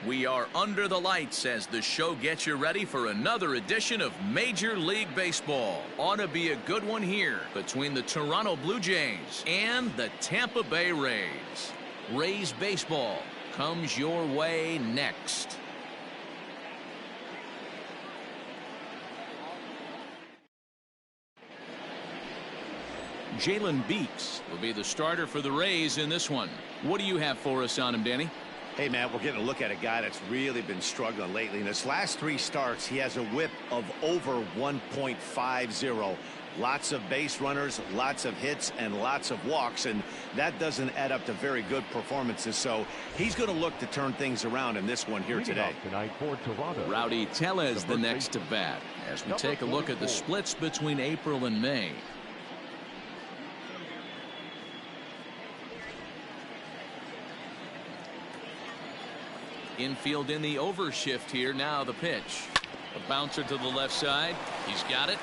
We are under the lights as the show gets you ready for another edition of Major League Baseball. Ought to be a good one here between the Toronto Blue Jays and the Tampa Bay Rays. Rays baseball comes your way next. Jalen Beeks will be the starter for the Rays in this one. What do you have for us on him, Danny? Hey, man, we're getting a look at a guy that's really been struggling lately. In his last 3 starts, he has a whip of over 1.50. Lots of base runners, lots of hits, and lots of walks, and that doesn't add up to very good performances. So he's going to look to turn things around in this one here today. Tonight for Toronto, Rowdy Tellez the next to bat as we take a look at the splits between April and May. Infield in the overshift here. Now the pitch. A bouncer to the left side. He's got it.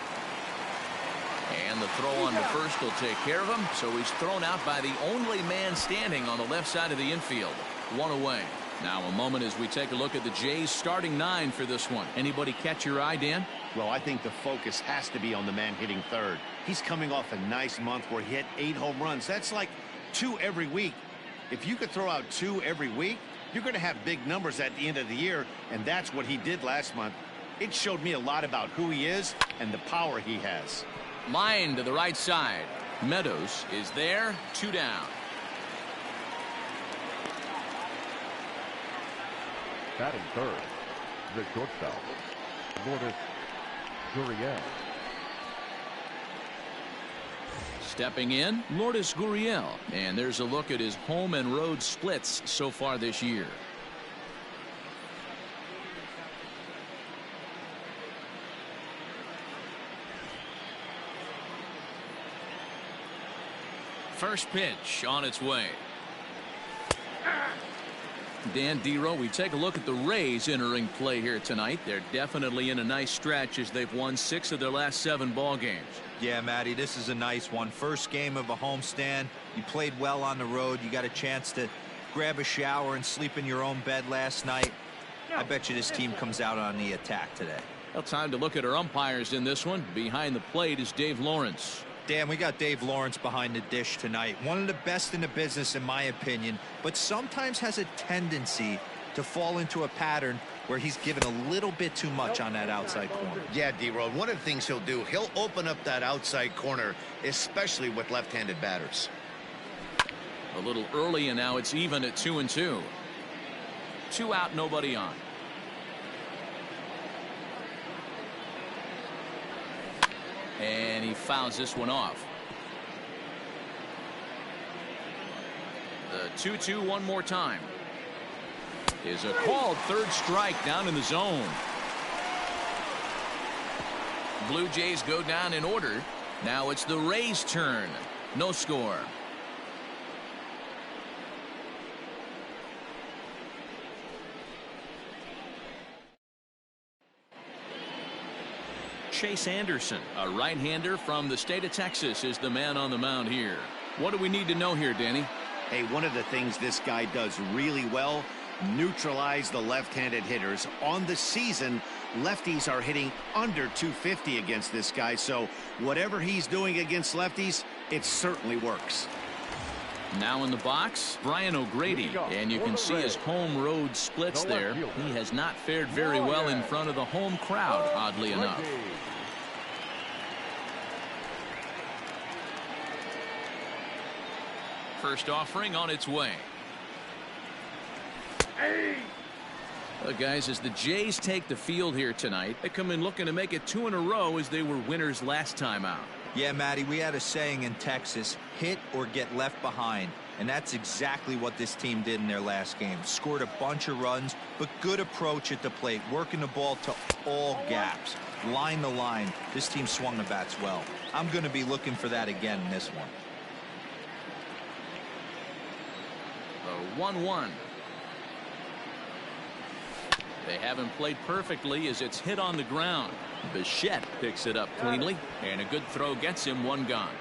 And the throw on to first will take care of him. So he's thrown out by the only man standing on the left side of the infield. 1 away. Now a moment as we take a look at the Jays starting 9 for this one. Anybody catch your eye, Dan? Well, I think the focus has to be on the man hitting third. He's coming off a nice month where he hit 8 home runs. That's like 2 every week. If you could throw out 2 every week, you're going to have big numbers at the end of the year, and that's what he did last month. It showed me a lot about who he is and the power he has. Line to the right side. Meadows is there. 2 down. batting third, the shortstop, LOURDES, GURRIEL. Stepping in, Lourdes Gurriel. And there's a look at his home and road splits so far this year. First pitch on its way. Dan Dero, we take a look at the Rays entering play here tonight. They're definitely in a nice stretch as they've won 6 of their last 7 ball games. Yeah, Matty, this is a nice one. First game of a homestand. You played well on the road. You got a chance to grab a shower and sleep in your own bed last night. I bet you this team comes out on the attack today. Well, time to look at our umpires in this one. Behind the plate is Dave Lawrence. Dan, we got Dave Lawrence behind the dish tonight. One of the best in the business, in my opinion, but sometimes has a tendency to fall into a pattern where he's given a little bit too much on that outside corner. Yeah, D-Road, one of the things he'll do, he'll open up that outside corner, especially with left-handed batters. A little early, and now it's even at 2-2. 2 out, nobody on. And he fouls this one off. The 2-2 one more time. Is a called third strike down in the zone. Blue Jays go down in order. Now it's the Rays' turn. No score. Chase Anderson, a right-hander from the state of Texas, is the man on the mound here. What do we need to know here, Danny? Hey, one of the things this guy does really well, neutralize the left-handed hitters. On the season, lefties are hitting under 250 against this guy, so whatever he's doing against lefties, it certainly works. Now in the box, Brian O'Grady, and you can see his home road splits there. He has not fared very well in front of the home crowd, oddly enough. First offering on its way. Well, guys, as the Jays take the field here tonight, they come in looking to make it 2 in a row as they were winners last time out. Yeah, Matty, we had a saying in Texas, hit or get left behind. And that's exactly what this team did in their last game. Scored a bunch of runs, but good approach at the plate, working the ball to all gaps. Line to line, this team swung the bats well. I'm going to be looking for that again in this one. The 1-1. They haven't played perfectly as it's hit on the ground. Bichette picks it up cleanly, and a good throw gets him 1 gone.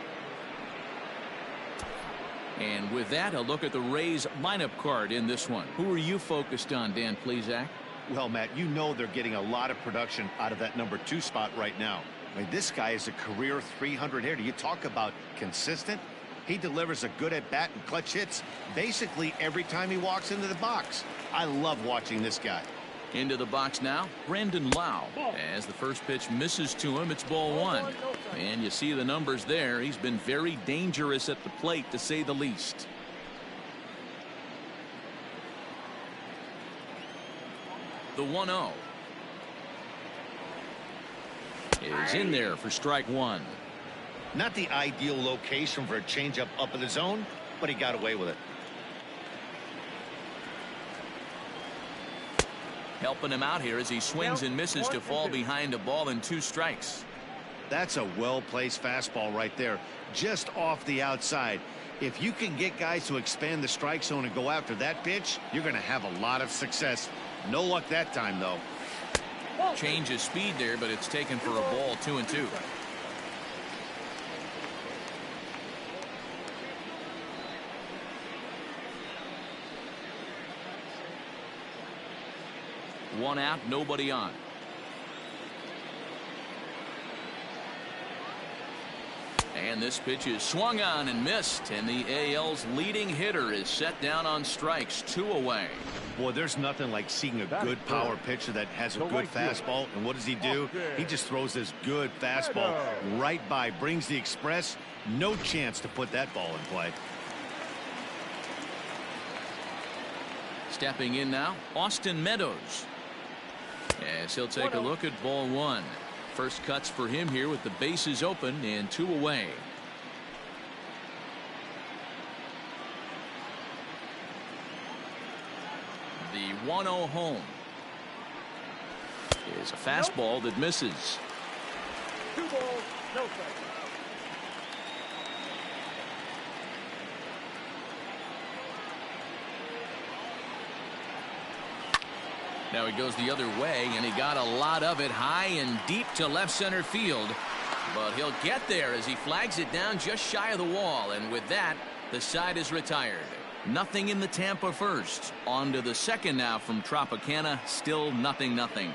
And with that, a look at the Rays lineup card in this one. Who are you focused on, Dan Plesac? Well, Matt, you know they're getting a lot of production out of that #2 spot right now. I mean, this guy is a career 300 hitter. You talk about consistent. He delivers a good at bat and clutch hits basically every time he walks into the box. I love watching this guy. Into the box now, Brandon Lau. As the first pitch misses to him, it's ball 1. And you see the numbers there. He's been very dangerous at the plate, to say the least. The 1-0 is in there for strike 1. Not the ideal location for a changeup up in the zone, but he got away with it. Helping him out here as he swings and misses to fall behind a ball and 2 strikes. That's a well-placed fastball right there, just off the outside. If you can get guys to expand the strike zone and go after that pitch, you're going to have a lot of success. No luck that time, though. Change of speed there, but it's taken for a ball. 2-2. One out, nobody on. And this pitch is swung on and missed, and the AL's leading hitter is set down on strikes. 2 away. Boy, there's nothing like seeing a good power pitcher that has a good fastball. And what does he do? He just throws this good fastball right by, brings the express. No chance to put that ball in play. Stepping in now, Austin Meadows. As he'll take a look at ball 1. First cuts for him here with the bases open and 2 away. The 1-0 home is a fastball that misses. 2 balls, no strikes. Now he goes the other way, and he got a lot of it high and deep to left center field. But he'll get there as he flags it down just shy of the wall. And with that, the side is retired. Nothing in the Tampa first. On to the second now from Tropicana. Still 0-0.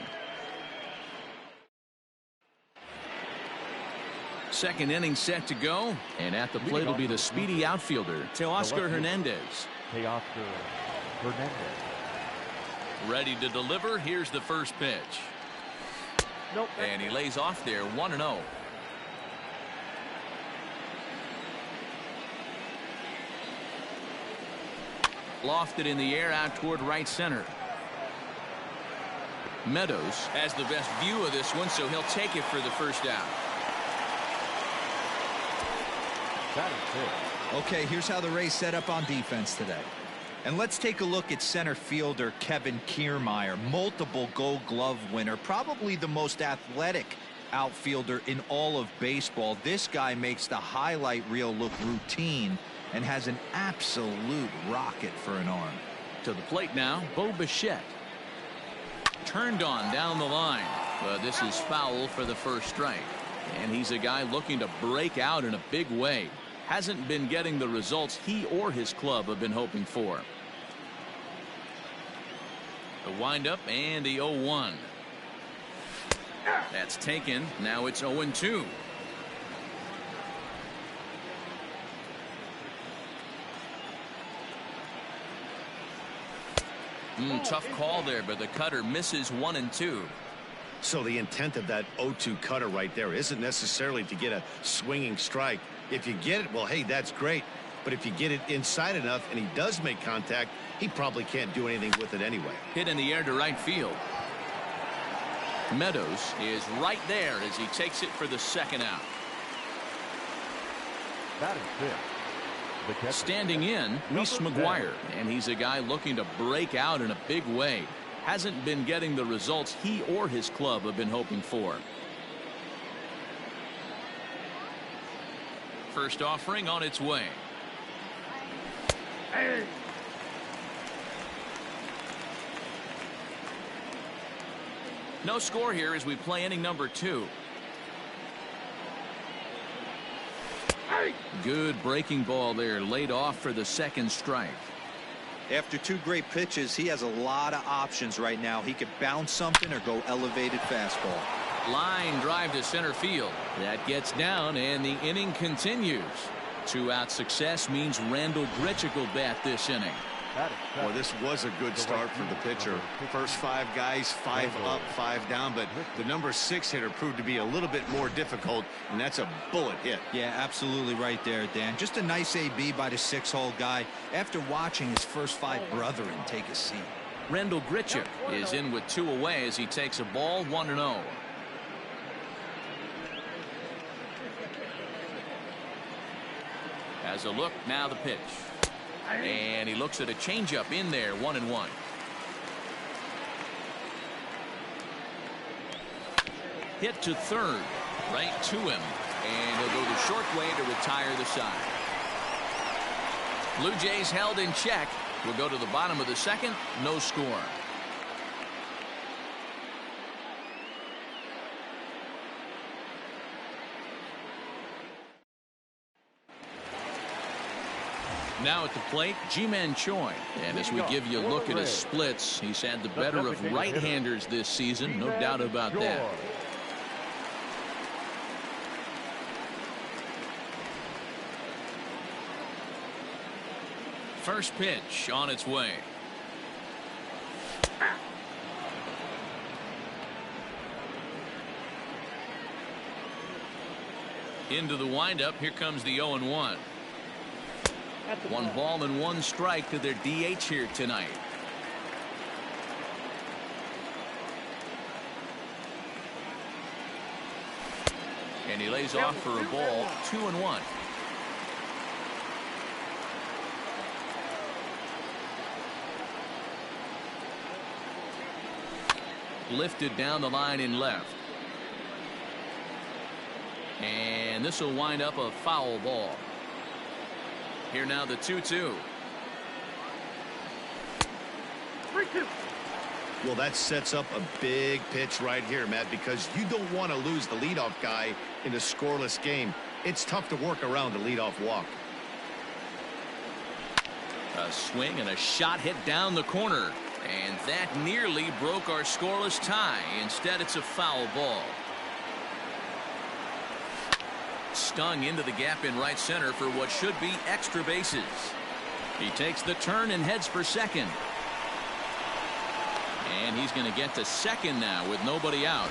Second inning set to go. And at the plate will be the speedy outfielder, Teoscar Hernandez. Teoscar Hernandez. Ready to deliver. Here's the first pitch. Nope. And he lays off there. 1-0. Lofted in the air out toward right center. Meadows has the best view of this one, so he'll take it for the first out. That is it. Okay, here's how the Rays set up on defense today. And let's take a look at center fielder Kevin Kiermaier, multiple Gold Glove winner, probably the most athletic outfielder in all of baseball. This guy makes the highlight reel look routine and has an absolute rocket for an arm. To the plate now, Bo Bichette. Turned on down the line, but this is foul for the first strike. And he's a guy looking to break out in a big way. Hasn't been getting the results he or his club have been hoping for. The windup and the 0-1. That's taken. Now it's 0-2. Tough call there, but the cutter misses 1-2. So the intent of that 0-2 cutter right there isn't necessarily to get a swinging strike. If you get it, well, hey, that's great. But if you get it inside enough and he does make contact, he probably can't do anything with it anyway. Hit in the air to right field. Meadows is right there as he takes it for the second out. That is it. The catcher. Standing in, Reese McGuire, and he's a guy looking to break out in a big way. Hasn't been getting the results he or his club have been hoping for. First offering on its way. Hey. No score here as we play inning number 2. Good breaking ball there, laid off for the second strike. After 2 great pitches, he has a lot of options right now. He could bounce something or go elevated fastball. Line drive to center field. That gets down, and the inning continues. 2-out success means Randall Grichuk will bat this inning. Well, this was a good start for the pitcher. First 5 guys, 5 up, 5 down, but the number 6 hitter proved to be a little bit more difficult, and that's a bullet hit. Yeah, absolutely right there, Dan. Just a nice AB by the 6-hole guy after watching his first 5 brethren take a seat. Randall Grichuk is in with 2 away as he takes a ball, 1-0. As a look, now the pitch. And he looks at a changeup in there, 1-1. Hit to third, right to him. And he'll go the short way to retire the side. Blue Jays held in check. We'll go to the bottom of the second, no score. Now at the plate, Ji-Man Choi. And as we give you a look at his splits, he's had the better of right-handers this season, no doubt about that. First pitch on its way. Into the windup, here comes the 0-1. 1 ball and 1 strike to their DH here tonight. And he lays off for a ball, 2-1. Lifted down the line in left. And this will wind up a foul ball. Here now the 2-2. 3-2. Well, that sets up a big pitch right here, Matt, because you don't want to lose the leadoff guy in a scoreless game. It's tough to work around the leadoff walk. A swing and a shot hit down the corner. And that nearly broke our scoreless tie. Instead, it's a foul ball. Stung into the gap in right center for what should be extra bases. He takes the turn and heads for second. And he's going to get to second now with nobody out.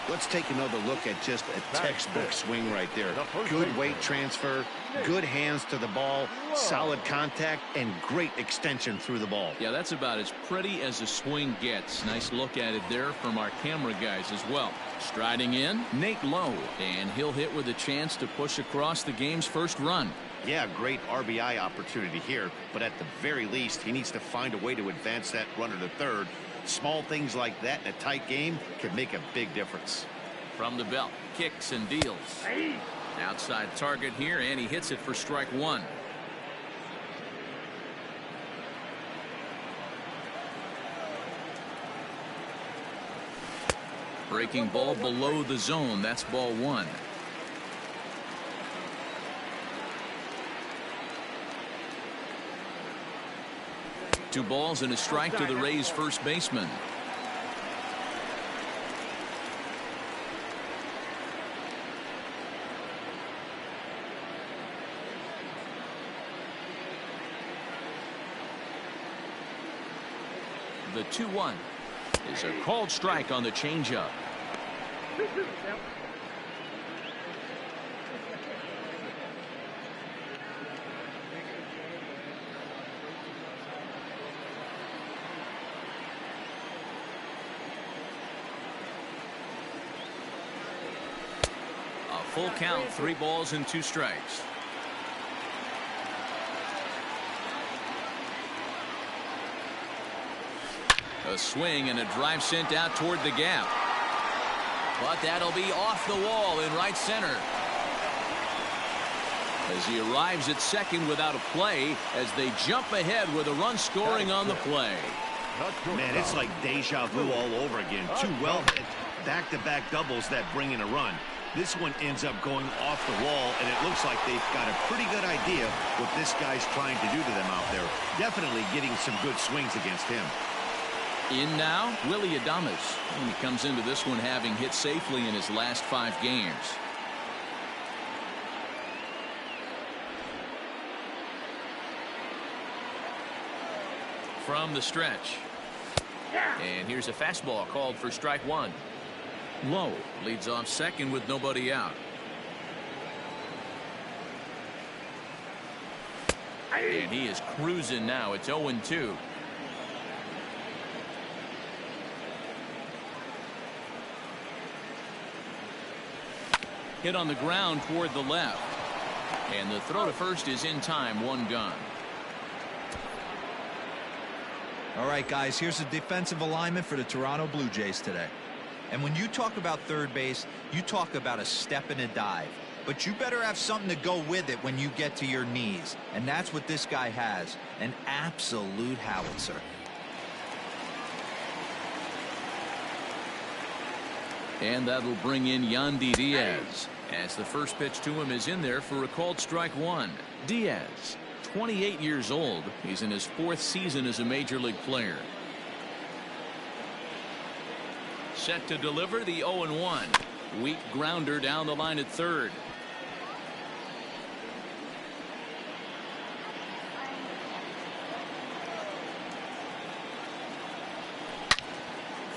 Let's take another look at just a textbook swing right there. Good weight transfer, good hands to the ball, solid contact, and great extension through the ball. Yeah, that's about as pretty as a swing gets. Nice look at it there from our camera guys as well. Striding in, Nate Lowe, and he'll hit with a chance to push across the game's first run. Yeah, great RBI opportunity here, but at the very least, he needs to find a way to advance that runner to third. Small things like that in a tight game could make a big difference. From the belt, kicks and deals. Outside target here, and he hits it for strike 1. Breaking ball below the zone. That's ball 1. Two balls and a strike to the Rays first baseman. The 2-1 is a called strike on the changeup. A full count, 3 balls and 2 strikes. A swing and a drive sent out toward the gap. But that'll be off the wall in right center. As he arrives at second without a play, as they jump ahead with a run scoring on the play. Man, it's like deja vu all over again. 2 well hit back-to-back doubles that bring in a run. This one ends up going off the wall, and it looks like they've got a pretty good idea what this guy's trying to do to them out there. Definitely getting some good swings against him. In now, Willie Adames. And he comes into this one having hit safely in his last 5 games. From the stretch. And here's a fastball called for strike 1. Low leads off second with nobody out. And he is cruising now. It's 0-2. Hit on the ground toward the left. And the throw to first is in time. 1 gone. All right, guys, here's the defensive alignment for the Toronto Blue Jays today. And when you talk about third base, you talk about a step and a dive. But you better have something to go with it when you get to your knees. And that's what this guy has. An absolute howitzer. And that'll bring in Yandy Diaz, as the first pitch to him is in there for a called strike 1. Diaz, 28 years old. He's in his 4th season as a major league player. Set to deliver the 0-1. Weak grounder down the line at third.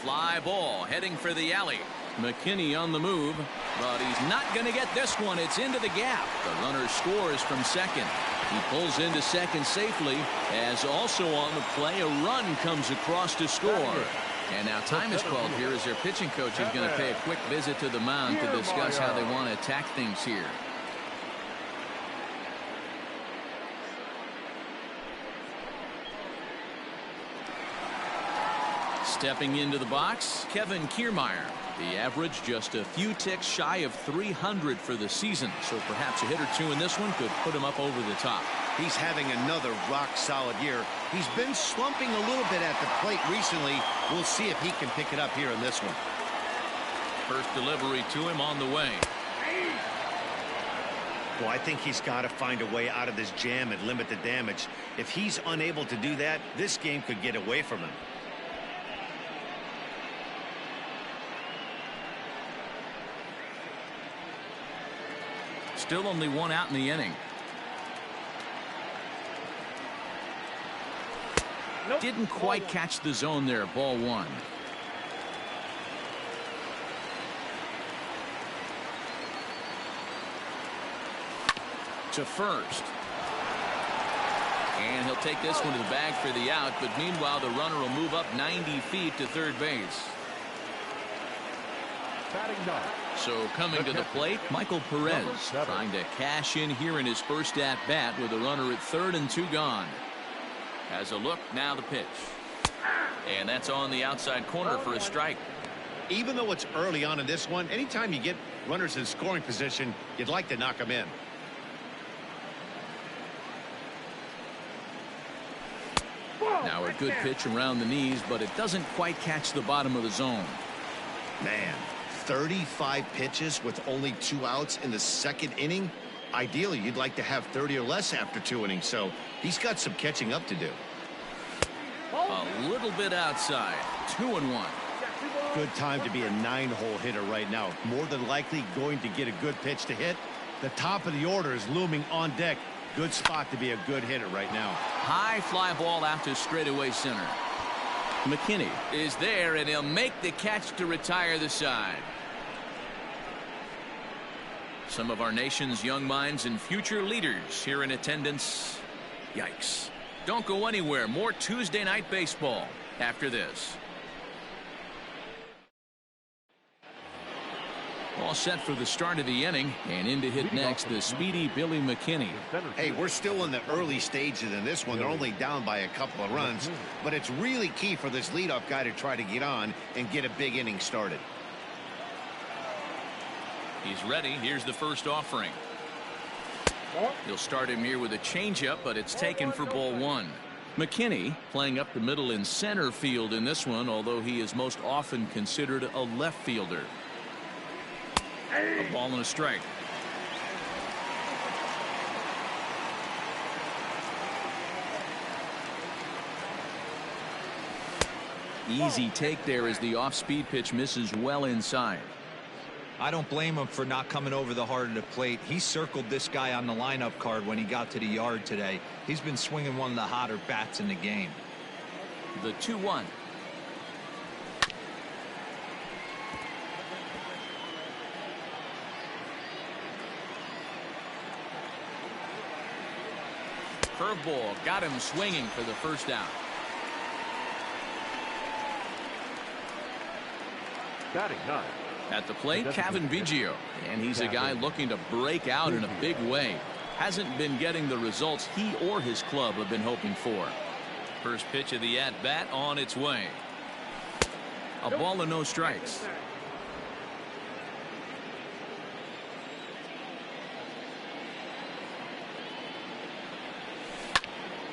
Fly ball heading for the alley. McKinney on the move, but he's not going to get this one. It's into the gap. The runner scores from second. He pulls into second safely, as also on the play a run comes across to score. And now time is called here as their pitching coach is going to pay a quick visit to the mound to discuss how they want to attack things here. Stepping into the box, Kevin Kiermaier. The average just a few ticks shy of 300 for the season, so perhaps a hit or two in this one could put him up over the top. He's having another rock-solid year. He's been slumping a little bit at the plate recently. We'll see if he can pick it up here in this one. First delivery to him on the way. Well, I think he's got to find a way out of this jam and limit the damage. If he's unable to do that, this game could get away from him. Still only 1 out in the inning. Didn't quite catch the zone there. Ball 1. To first. And he'll take this one to the bag for the out, but meanwhile the runner will move up 90 feet to third base. So coming to the plate, Michael Perez trying to cash in here in his first at bat with a runner at third and 2 gone. Has a look, now the pitch. And that's on the outside corner for a strike. Even though it's early on in this one, anytime you get runners in scoring position, you'd like to knock them in. Now a good pitch around the knees, but it doesn't quite catch the bottom of the zone. Man, 35 pitches with only 2 outs in the 2nd inning. Ideally, you'd like to have 30 or less after 2 innings, so he's got some catching up to do. A little bit outside. 2-1. Good time to be a 9-hole hitter right now. More than likely going to get a good pitch to hit. The top of the order is looming on deck. Good spot to be a good hitter right now. High fly ball out to straightaway center. McKinney is there, and he'll make the catch to retire the side. Some of our nation's young minds and future leaders here in attendance. Yikes. Don't go anywhere. More Tuesday night baseball after this. All set for the start of the inning, and in to hit next, the speedy Billy McKinney. Hey, we're still in the early stages in this one. They're only down by a couple of runs, but it's really key for this leadoff guy to try to get on and get a big inning started. He's ready. Here's the first offering. He'll start him here with a changeup, but it's taken for ball 1. McKinney playing up the middle in center field in this one, although he is most often considered a left fielder. A ball and a strike. Easy take there as the off-speed pitch misses well inside. I don't blame him for not coming over the heart of the plate. He circled this guy on the lineup card when he got to the yard today. He's been swinging one of the hotter bats in the game. The 2-1. Curveball got him swinging for the first out. Batting 9. At the plate, Kevin Biggio, and he's a guy looking to break out in a big way. Hasn't been getting the results he or his club have been hoping for. First pitch of the at-bat on its way. A ball and no strikes.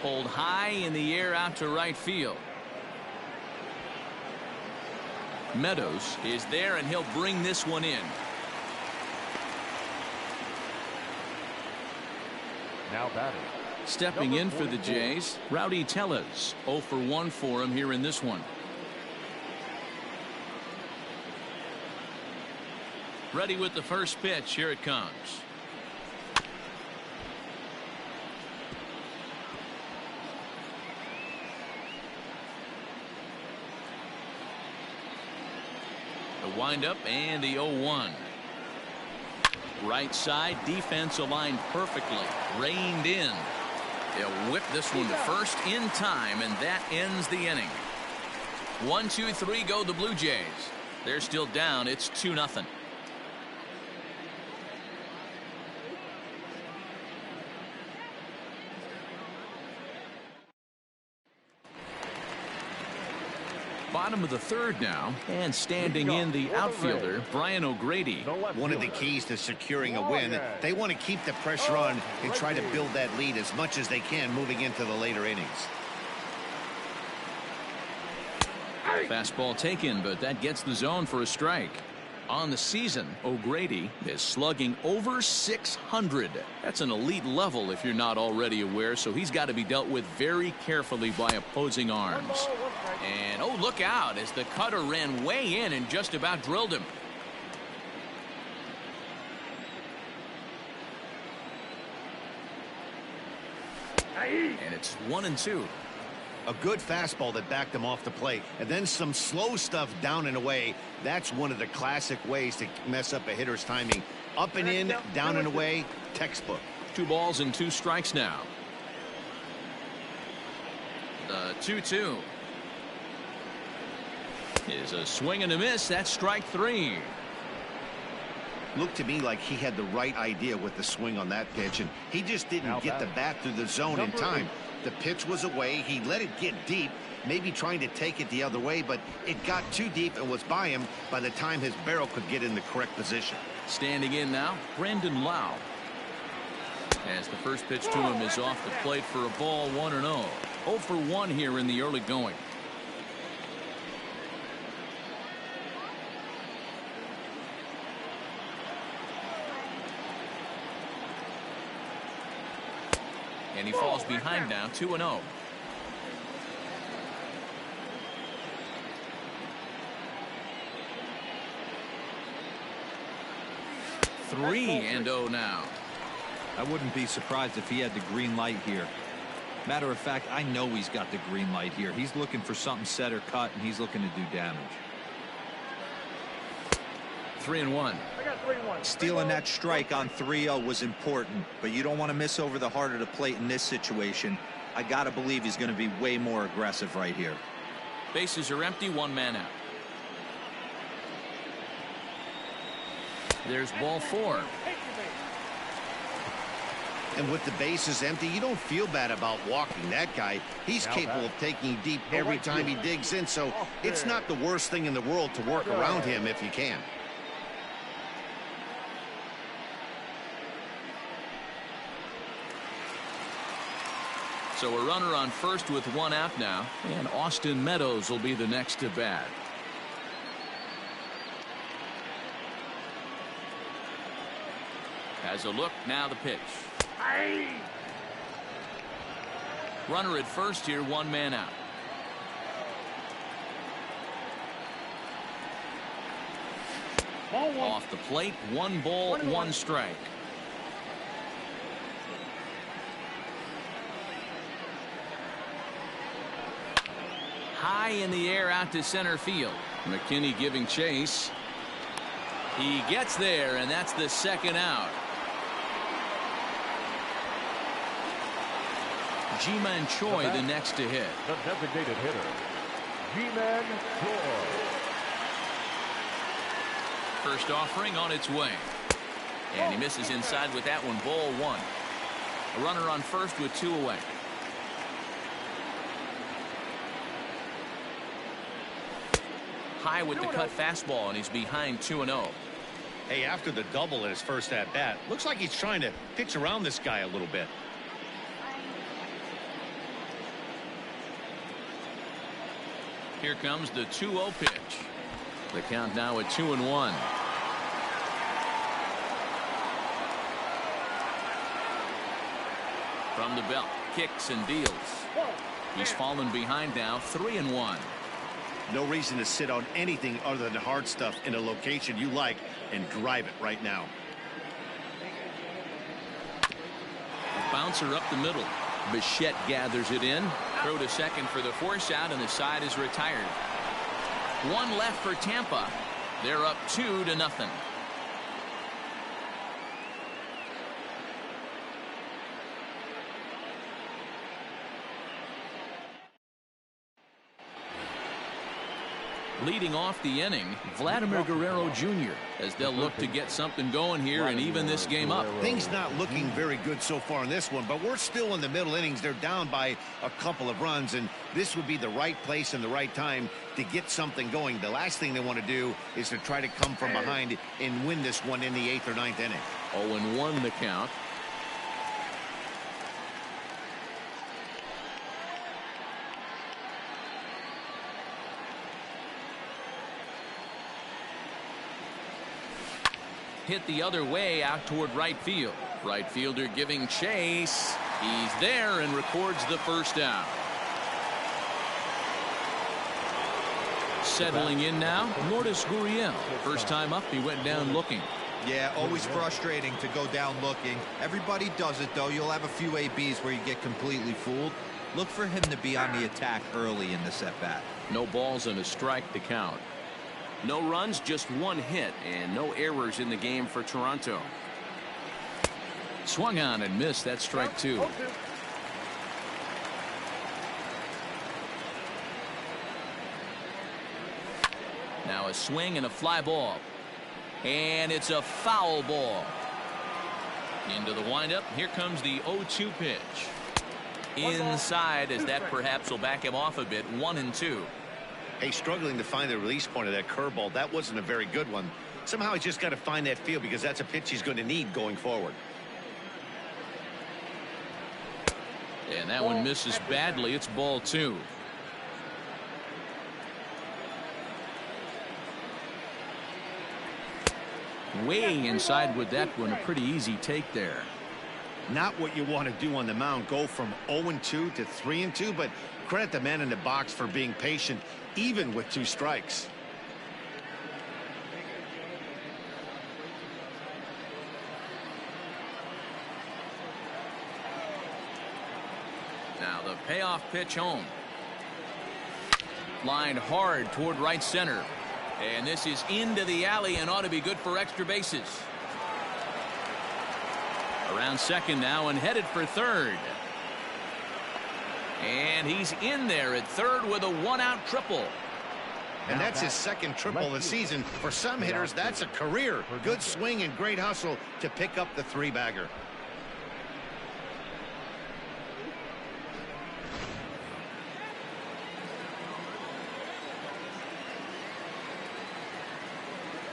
Pulled high in the air out to right field. Meadows is there, and he'll bring this one in. Now batting. Stepping in for the Jays, Rowdy TELLEZ. 0 for 1 for him here in this one. Ready with the first pitch. Here it comes. The windup and the 0-1. Right side, defense aligned perfectly. Reined in. They'll whip this one to first in time, and that ends the inning. 1, 2, 3 go the Blue Jays. They're still down. It's 2-0. Bottom of the third now, and standing in the outfielder, Brian O'Grady. One of the keys to securing a win, they want to keep the pressure on and try to build that lead as much as they can moving into the later innings. Fastball taken, but that gets the zone for a strike. On the season, O'Grady is slugging over 600. That's an elite level if you're not already aware, so he's got to be dealt with very carefully by opposing arms. And oh, look out as the cutter ran way in and just about drilled him. And it's 1-2. A good fastball that backed him off the plate, and then some slow stuff down and away. That's one of the classic ways to mess up a hitter's timing. Up and in, down and away, textbook. 2 balls and 2 strikes now. The 2-2 is a swing and a miss. That's strike 3. Looked to me like he had the right idea with the swing on that pitch, and he just didn't get the bat through the zone in time. The pitch was away. He let it get deep, maybe trying to take it the other way, but it got too deep and was by him by the time his barrel could get in the correct position. Standing in now, Brandon Lau. As the first pitch to him is off the plate for a ball, 1-0. 0 for 1 here in the early going. And he falls behind now, 2-0. Three and 0 now. I wouldn't be surprised if he had the green light here. Matter of fact, I know he's got the green light here. He's looking for something set or cut, and he's looking to do damage. 3-1. Stealing that strike on 3-0 was important, but you don't want to miss over the heart of the plate in this situation. I got to believe he's going to be way more aggressive right here. Bases are empty, 1 man out. There's ball 4. And with the bases empty, you don't feel bad about walking that guy. He's capable of taking deep every time he digs in, so it's not the worst thing in the world to work around him if you can. So a runner on first with 1 out now, and Austin Meadows will be the next to bat. Has a look, now the pitch. Runner at first here, 1 man out. Off the plate, 1 ball, 1 strike. High in the air out to center field. McKinney giving chase. He gets there, and that's the 2nd out. Ji-Man Choi the next to hit. The designated hitter, Ji-Man Choi. First offering on its way. And he misses inside with that one. Ball 1. A runner on first with 2 away. High with the cut fastball, and he's behind 2-0. Hey, after the double in his first at bat, looks like he's trying to pitch around this guy a little bit. Here comes the 2-0 pitch. The count now at 2-1. From the belt, kicks and deals. He's fallen behind now, 3-1. No reason to sit on anything other than hard stuff in a location you like and drive it right now. Bouncer up the middle. Bichette gathers it in. Throw to second for the force out, and the side is retired. 1 left for Tampa. They're up 2-0. Leading off the inning, Vladimir Guerrero Jr. as they'll look to get something going here and even this game up. Things not looking very good so far in this one, but we're still in the middle innings. They're down by a couple of runs, and this would be the right place and the right time to get something going. The last thing they want to do is to try to come from behind and win this one in the 8th or 9th inning. 0-1 the count. Hit the other way out toward right field. Right fielder giving chase. He's there and records the first out. Settling in now, Lourdes Gurriel. First time up, he went down looking. Yeah, always frustrating to go down looking. Everybody does it, though. You'll have a few ABs where you get completely fooled. Look for him to be on the attack early in this at-bat. No balls and a strike to count. No runs, just 1 hit, and no errors in the game for Toronto. Swung on and missed. That strike 2. Now a swing and a fly ball. And it's a foul ball. Into the windup. Here comes the 0-2 pitch. Inside, as that perhaps will back him off a bit. 1-2. Hey, struggling to find the release point of that curveball. That wasn't a very good one. Somehow he's just got to find that feel, because that's a pitch he's going to need going forward. And that one misses badly. It's ball 2. Way inside with that one. A pretty easy take there. Not what you want to do on the mound. Go from 0-2 to 3-2, but credit the man in the box for being patient, even with 2 strikes. Now the payoff pitch home. Line hard toward right center. And this is into the alley and ought to be good for extra bases. Around second now and headed for third. And he's in there at third with a 1-out triple. And that's his 2nd triple of the season. For some hitters, that's a career. Good swing and great hustle to pick up the 3-bagger.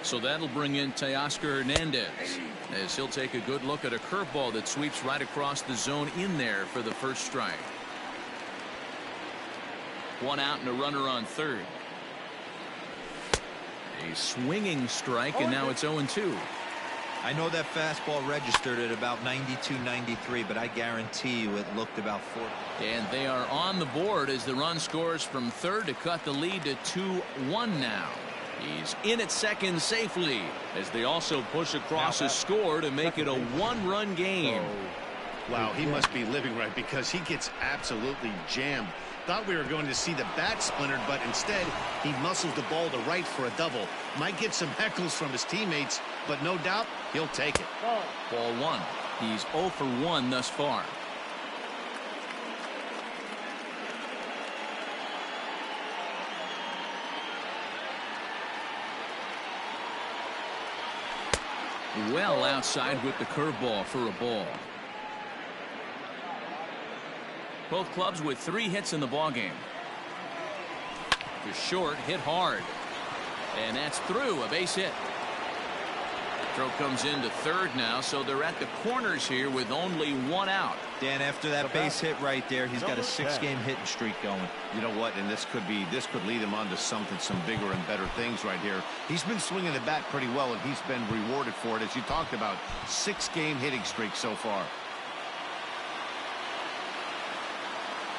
So that'll bring in Teoscar Hernandez, as he'll take a good look at a curveball that sweeps right across the zone in there for the first strike. 1 out and a runner on third. A swinging strike, and now it's 0-2. I know that fastball registered at about 92, 93, but I guarantee you it looked about 40. And they are on the board as the run scores from third to cut the lead to 2-1 now. He's in at second safely as they also push across a score to make it a one-run game. Wow, he must be living right because he gets absolutely jammed. Thought we were going to see the bat splintered, but instead he muscles the ball to right for a double. Might get some heckles from his teammates, but no doubt he'll take it. Ball one. He's 0 for 1 thus far. Well outside with the curveball for a ball. Both clubs with 3 hits in the ballgame. To short, hit hard. And that's through, a base hit. Throw comes into third now, so they're at the corners here with only 1 out. Dan, after that base hit right there, he's got a 6-game hitting streak going. You know what? And this could lead him on to some bigger and better things right here. He's been swinging the bat pretty well, and he's been rewarded for it, as you talked about. 6-game hitting streak so far.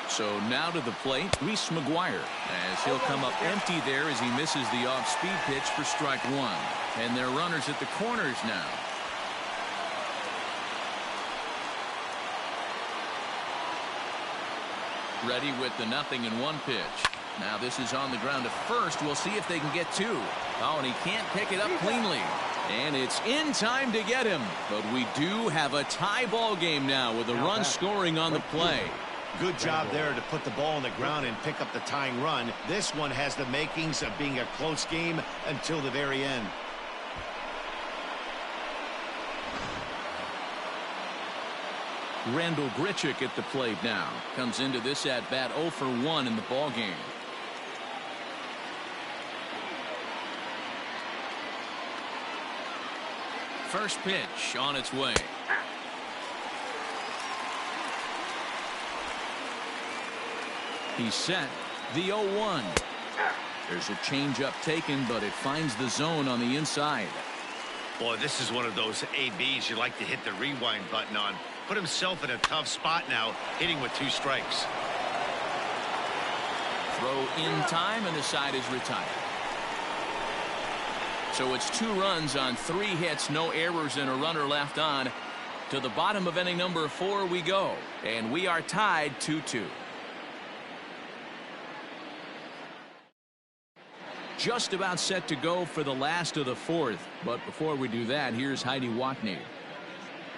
So now to the plate, Reese McGuire, as he'll come up empty there as he misses the off-speed pitch for strike 1. And they're runners at the corners now. Ready with the 0-1 pitch. Now this is on the ground to first. We'll see if they can get 2. Oh, and he can't pick it up cleanly. And it's in time to get him. But we do have a tie ball game now with a run scoring on the play. Good job there to put the ball on the ground and pick up the tying run. This one has the makings of being a close game until the very end. Randall Grichuk at the plate now. Comes into this at bat 0 for 1 in the ball game. First pitch on its way. He's set. The 0-1. There's a changeup taken, but it finds the zone on the inside. Boy, this is one of those ABs you like to hit the rewind button on. Put himself in a tough spot now, hitting with 2 strikes. Throw in time, and the side is retired. So it's 2 runs on 3 hits, no errors, and a runner left on. To the bottom of inning number 4 we go, and we are tied 2-2. Just about set to go for the last of the 4th. But before we do that, here's Heidi Watney.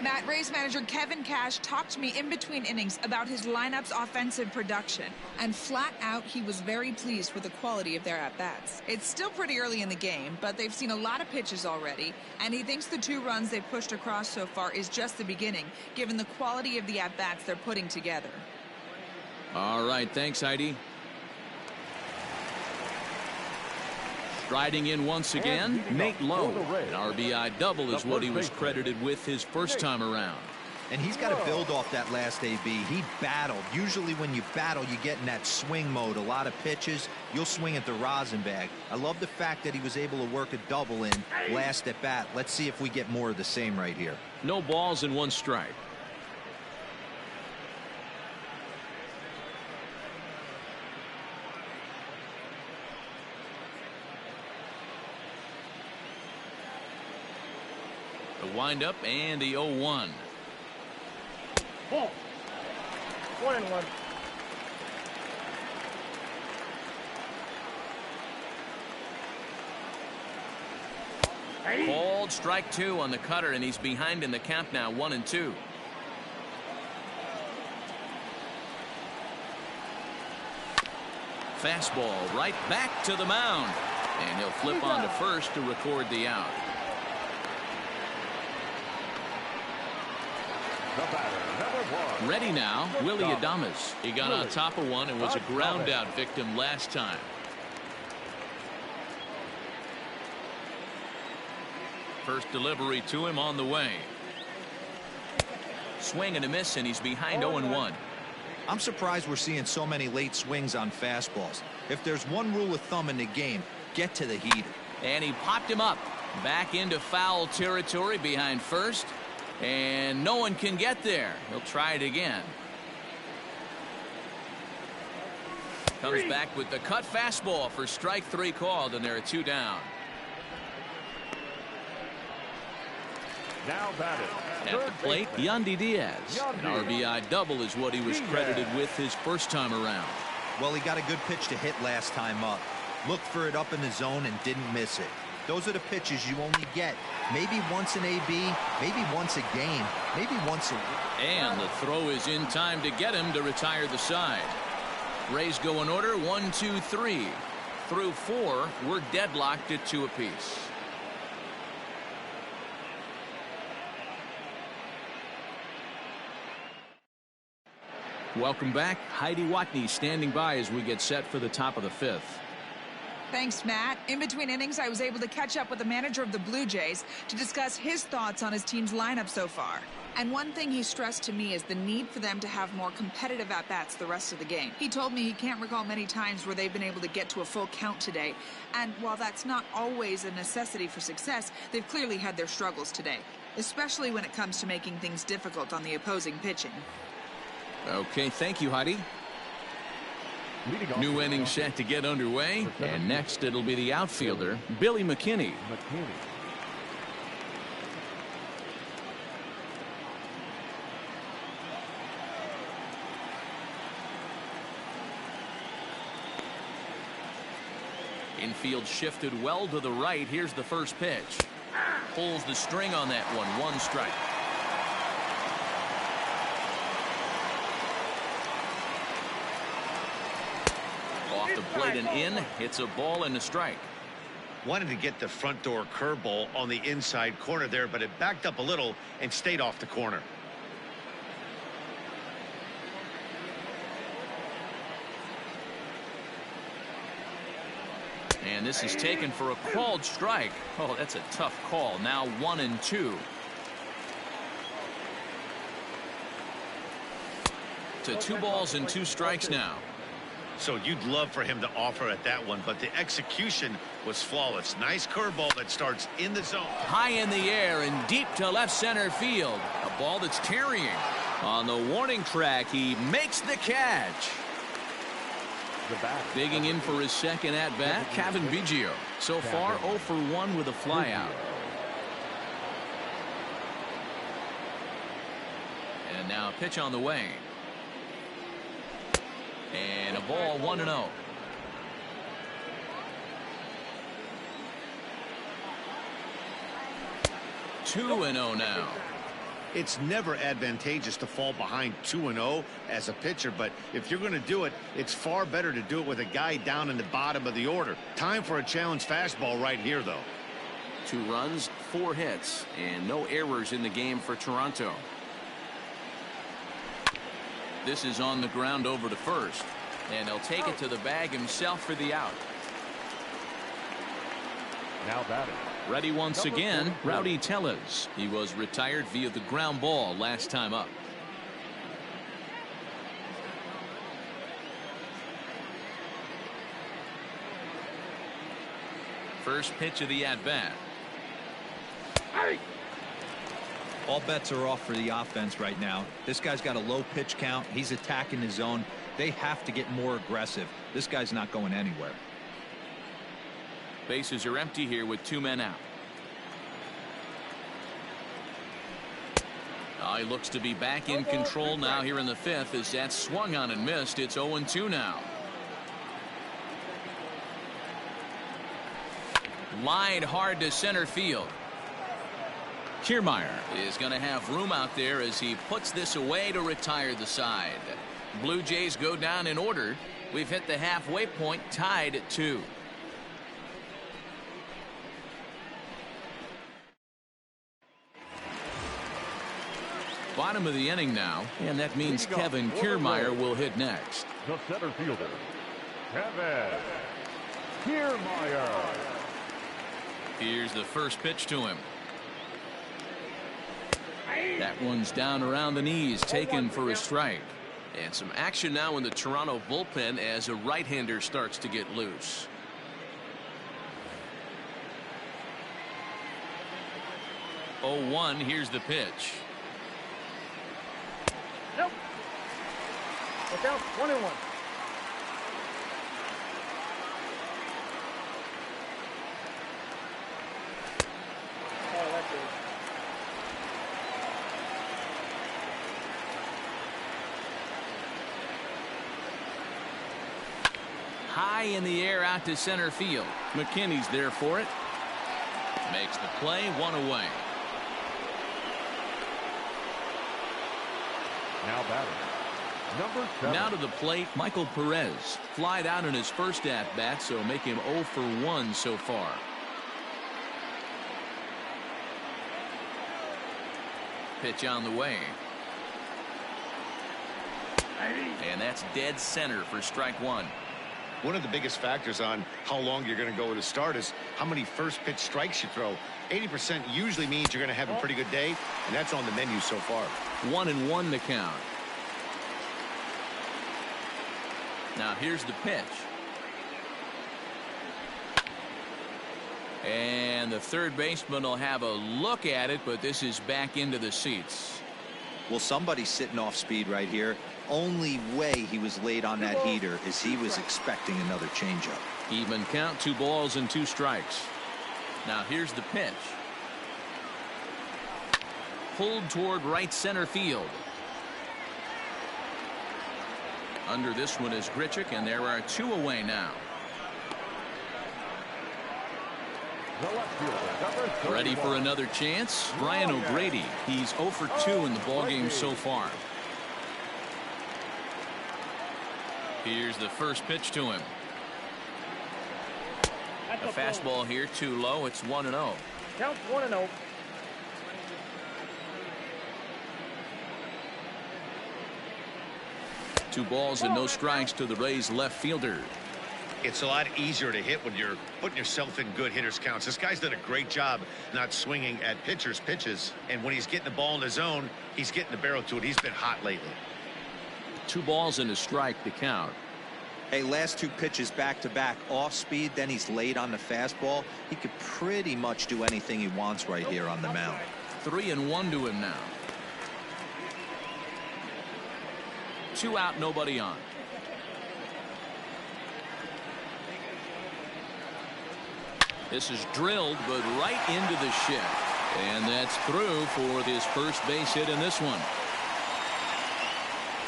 Matt, Rays manager Kevin Cash talked to me in between innings about his lineup's offensive production. And flat out, he was very pleased with the quality of their at-bats. It's still pretty early in the game, but they've seen a lot of pitches already. And he thinks the 2 runs they've pushed across so far is just the beginning, given the quality of the at-bats they're putting together. All right, thanks, Heidi. Striding in once again, Nate Lowe. An RBI double is what he was credited with his first time around. And he's got to build off that last AB. He battled. Usually when you battle, you get in that swing mode. A lot of pitches, you'll swing at the rosin bag. I love the fact that he was able to work a double in last at bat. Let's see if we get more of the same right here. No balls and 1 strike. The windup and the 0-1. Ball. 1-1. Called strike 2 on the cutter, and he's behind in the count now, 1-2. Fastball right back to the mound, and he'll flip on to first to record the out. Ready now, Willie Adames. He got on top of one and was a ground out victim last time. First delivery to him on the way. Swing and a miss, and he's behind 0-1. I'm surprised we're seeing so many late swings on fastballs. If there's one rule of thumb in the game, get to the heater. And he popped him up. Back into foul territory behind first. And no one can get there. He'll try it again. Comes back with the cut fastball for strike 3 called, and there are 2 down. Now batting. At the plate, Yandy Diaz. An RBI double is what he was credited with his first time around. Well, he got a good pitch to hit last time up. Looked for it up in the zone and didn't miss it. Those are the pitches you only get. Maybe once an AB, maybe once a game, maybe once a... And the throw is in time to get him to retire the side. Rays go in order, 1, 2, 3. Through 4, we're deadlocked at 2 apiece. Welcome back. Heidi Watney standing by as we get set for the top of the 5th. Thanks, Matt. In between innings, I was able to catch up with the manager of the Blue Jays to discuss his thoughts on his team's lineup so far. And one thing he stressed to me is the need for them to have more competitive at-bats the rest of the game. He told me he can't recall many times where they've been able to get to a full count today. And while that's not always a necessity for success, they've clearly had their struggles today, especially when it comes to making things difficult on the opposing pitching. Okay, thank you, Heidi. New inning set to get underway, and next it'll be the outfielder, Billy McKinney. Infield shifted well to the right. Here's the first pitch. Pulls the string on that one. 1 strike. Off the plate and in. Hits a ball and a strike. Wanted to get the front door curveball on the inside corner there, but it backed up a little and stayed off the corner. And this is taken for a called strike. Oh, that's a tough call. Now 1 and 2. To 2 balls and 2 strikes now. So you'd love for him to offer at that one, but the execution was flawless. Nice curveball that starts in the zone. High in the air and deep to left center field. A ball that's tarrying. On the warning track, he makes the catch. Digging in for his second at-bat, Kevin Biggio. So far, 0 for 1 with a flyout. And now a pitch on the way. And a ball, 1-0. Two and 0 now. It's never advantageous to fall behind 2-0 as a pitcher, but if you're going to do it, it's far better to do it with a guy down in the bottom of the order. Time for a challenge fastball right here, though. 2 runs, 4 hits, and no errors in the game for Toronto. This is on the ground over to first, and he'll take it to the bag himself for the out. Now batting. Ready once again, Rowdy Tellez. He was retired via the ground ball last time up. First pitch of the at-bat. All bets are off for the offense right now. This guy's got a low pitch count. He's attacking his zone. They have to get more aggressive. This guy's not going anywhere. Bases are empty here with 2 men out. He looks to be back in control now here in the 5th as that swung on and missed. It's 0-2 now. Line hard to center field. Kiermaier is going to have room out there as he puts this away to retire the side. Blue Jays go down in order. We've hit the halfway point, tied at 2. Bottom of the inning now, and that means Kevin Kiermaier will hit next. The center fielder, Kevin Kiermaier. Here's the first pitch to him. That one's down around the knees, taken for a strike. And some action now in the Toronto bullpen as a right-hander starts to get loose. 0-1. Here's the pitch. Nope. Look out. 1-1. Oh, that's it. High in the air out to center field. McKinney's there for it. Makes the play, 1 away. Now batting. Number 7. Now to the plate, Michael Perez. Flied out in his first at-bat, so make him 0 for 1 so far. Pitch on the way. And that's dead center for strike 1. One of the biggest factors on how long you're going to go with a start is how many first pitch strikes you throw. 80% usually means you're going to have a pretty good day, and that's on the menu so far. 1-1 to count. Now here's the pitch. And the third baseman will have a look at it, but this is back into the seats. Well, somebody's sitting off speed right here. Only way he was late on that heater is he was expecting another changeup. Even count, 2 balls and 2 strikes. Now here's the pitch. Pulled toward right center field. Under this one is Grichuk, and there are 2 away now. Ready for another chance? Brian O'Grady. He's 0 for 2 in the ballgame so far. Here's the first pitch to him. A fastball here, too low. It's 1-0. Count 1-0. Two balls and no strikes to the Rays left fielder. It's a lot easier to hit when you're putting yourself in good hitters counts. This guy's done a great job not swinging at pitchers' pitches, and when he's getting the ball in his zone, he's getting the barrel to it. He's been hot lately. 2 balls and a strike to count. Hey, last 2 pitches back-to-back off speed, then he's late on the fastball. He could pretty much do anything he wants right here on the mound. 3-1 to him now. 2 out, nobody on. This is drilled, but right into the shift. And that's through for his first base hit in this one.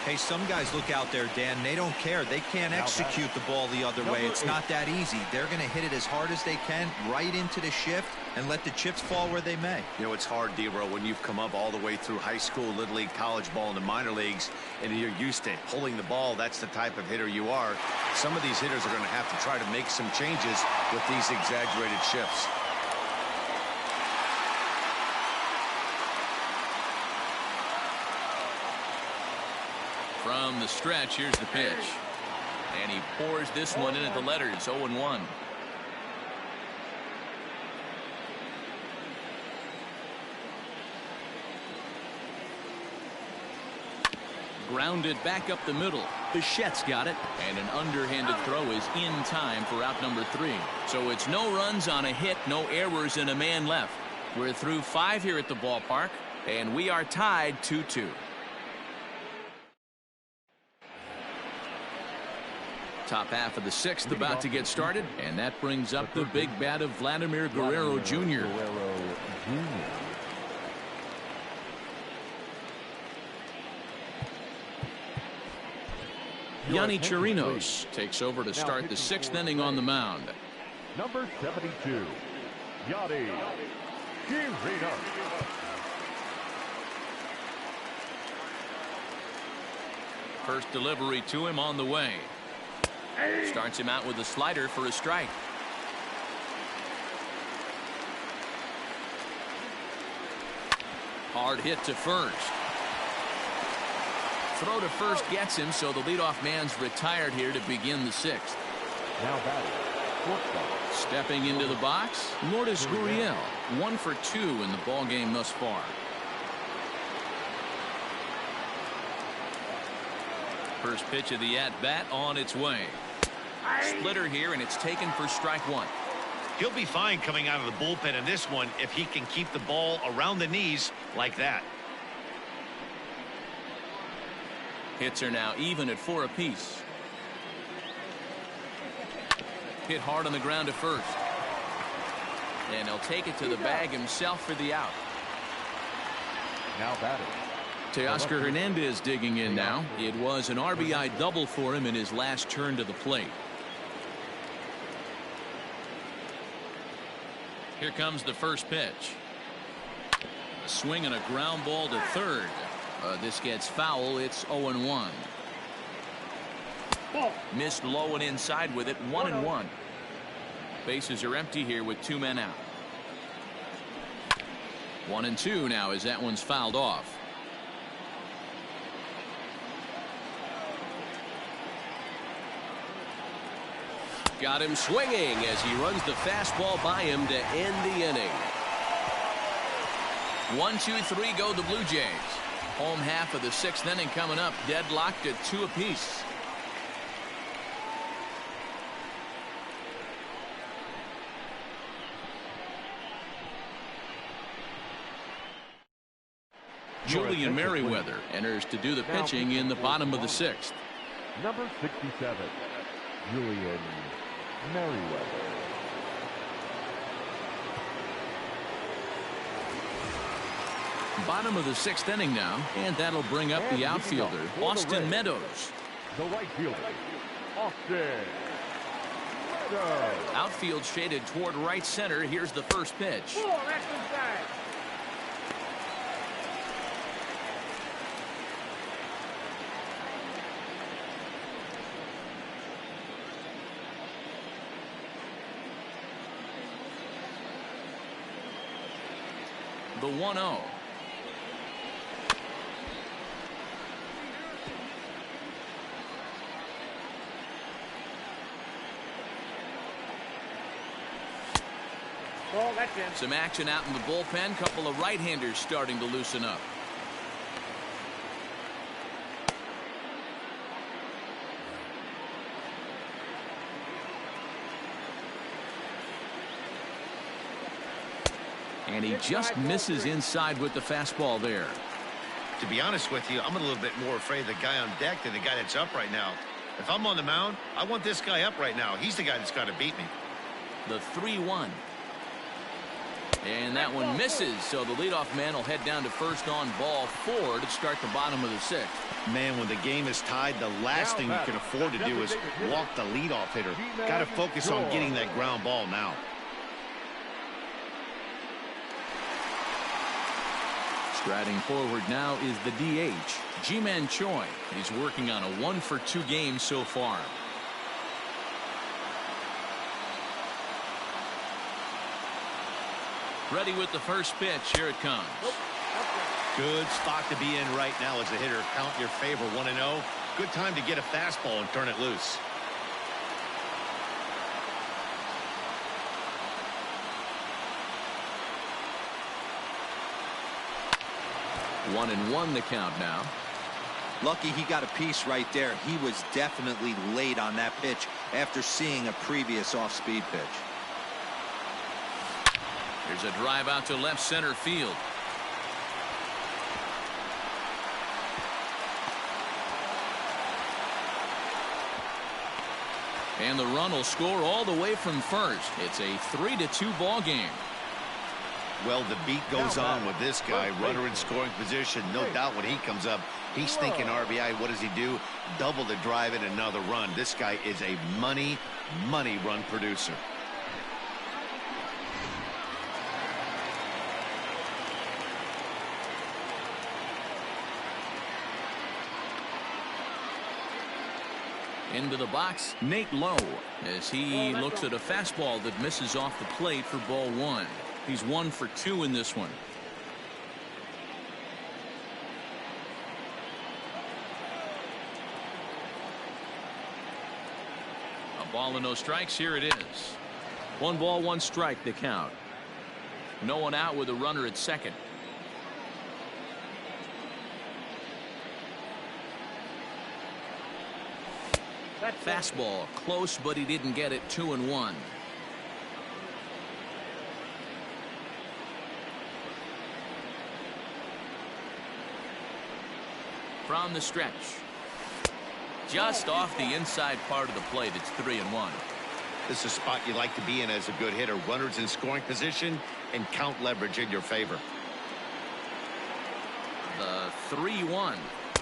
Hey, some guys look out there, Dan. They don't care. They can't execute the ball the other way. It's not that easy. They're going to hit it as hard as they can right into the shift and let the chips fall where they may. You know, it's hard, D-Row, when you've come up all the way through high school, little league, college ball, and the minor leagues, and you're used to pulling the ball. That's the type of hitter you are. Some of these hitters are going to have to try to make some changes with these exaggerated shifts. From the stretch, here's the pitch. And he pours this one in at the letters, 0-1. Grounded back up the middle. Bichette's got it, and an underhanded throw is in time for out number 3. So it's no runs on a hit, no errors, and a man left. We're through 5 here at the ballpark, and we are tied 2-2. Top half of the 6th about to get started, and that brings up the big bat of Vladimir Guerrero Jr. Yonny Chirinos takes over to start the 6th inning on the mound. Number 72, Yonny Chirinos. First delivery to him on the way. Starts him out with a slider for a strike. Hard hit to first. Throw to first gets him, so the leadoff man's retired here to begin the 6th. Now batting, shortstop. Stepping into the box, Lourdes Gurriel, 1 for 2 in the ballgame thus far. First pitch of the at-bat on its way. Splitter here, and it's taken for strike 1. He'll be fine coming out of the bullpen in this one if he can keep the ball around the knees like that. Hits are now even at 4 apiece. Hit hard on the ground at first. And he'll take it to the bag himself for the out. Now batting. Teoscar Hernandez digging in now. It was an RBI double for him in his last turn to the plate. Here comes the first pitch. A swing and a ground ball to third. This gets foul. It's 0-1. Missed low and inside with it. 1-1. Bases are empty here with 2 men out. 1-2 now as that one's fouled off. Got him swinging as he runs the fastball by him to end the inning. 1-2-3 go the Blue Jays. Home half of the 6th inning coming up, deadlocked at 2 apiece. Julian Merriweather enters to do the pitching in the bottom of the 6th. Number 67, Julian Merriweather. Bottom of the 6th inning now, and that'll bring up the outfielder, Austin Meadows. The right fielder, Austin Meadows. Outfield shaded toward right center. Here's the first pitch. The 1-0. Some action out in the bullpen. Couple of right-handers starting to loosen up. And he just misses inside with the fastball there. To be honest with you, I'm a little bit more afraid of the guy on deck than the guy that's up right now. If I'm on the mound, I want this guy up right now. He's the guy that's got to beat me. The 3-1. And that one misses, so the leadoff man will head down to first on ball 4 to start the bottom of the 6th. Man, when the game is tied, the last thing you can afford to do is walk the leadoff hitter. Got to focus on getting that ground ball now. Striding forward now is the DH, Ji-Man Choi. He's working on a 1-for-2 game so far. Ready with the first pitch. Here it comes. Good spot to be in right now as a hitter. Count your favor 1-0. Good time to get a fastball and turn it loose. One and one the count now. Lucky he got a piece right there. He was definitely late on that pitch after seeing a previous off-speed pitch. There's a drive out to left center field. And the run will score all the way from first. It's a 3-2 ball game. Well, the beat goes on with this guy. Runner in scoring position. No doubt when he comes up, he's thinking RBI. What does he do? Double the drive and another run. This guy is a money run producer. Into the box, Nate Lowe, as he looks at a fastball that misses off the plate for ball 1. He's 1 for 2 in this one. A ball and no strikes. Here it is. 1 ball, 1 strike the count. No one out with a runner at second. Fastball close, but he didn't get it. 2-1. from the stretch. Just off the inside part of the plate. It's 3-1. This is a spot you like to be in as a good hitter. Runners in scoring position and count leverage in your favor. The 3-1.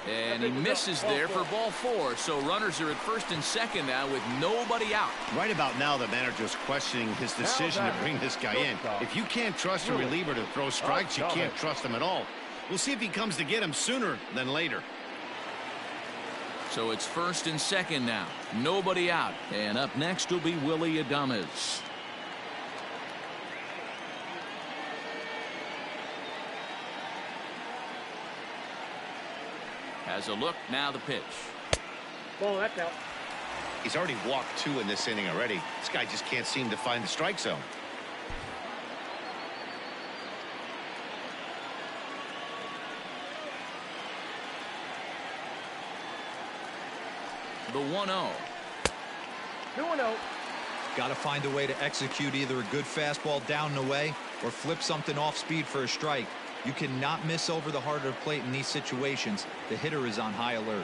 And he misses there for ball 4. So runners are at first and second now with nobody out. Right about now, the manager's questioning his decision to bring this guy in. If you can't trust a reliever to throw strikes, you can't trust him at all. We'll see if he comes to get him sooner than later. So it's first and second now. Nobody out. And up next will be Willy Adames. Has a look. Now the pitch. Ball, that's out. He's already walked 2 in this inning already. This guy just can't seem to find the strike zone. The 1-0. 2-0. Got to find a way to execute either a good fastball down and away or flip something off speed for a strike. You cannot miss over the heart of the plate in these situations. The hitter is on high alert.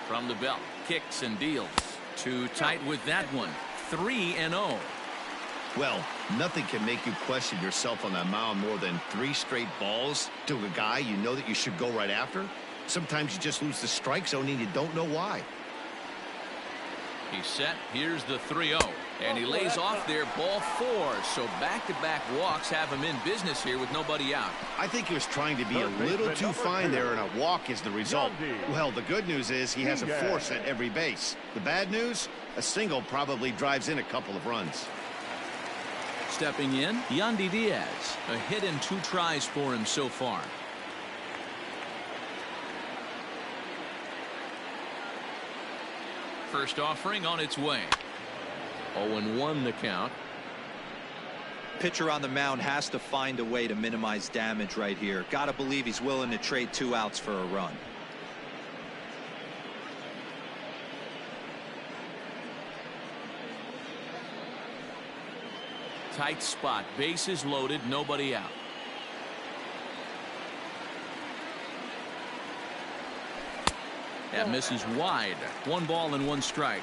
From the belt, kicks and deals. Too tight with that one. 3-0. Well, nothing can make you question yourself on that mound more than 3 straight balls to a guy you know that you should go right after. Sometimes you just lose the strike zone and you don't know why. He's set. Here's the 3-0. And he lays off there, ball 4. So back-to-back walks have him in business here with nobody out. I think he was trying to be a little too fine there, and a walk is the result. Well, the good news is he has a force at every base. The bad news, a single probably drives in a couple of runs. Stepping in, Yandy Diaz. A hit and 2 tries for him so far. First offering on its way. 0-1 the count. Pitcher on the mound has to find a way to minimize damage right here. Got to believe he's willing to trade 2 outs for a run. Tight spot. Bases loaded. Nobody out. That misses wide. 1 ball and 1 strike.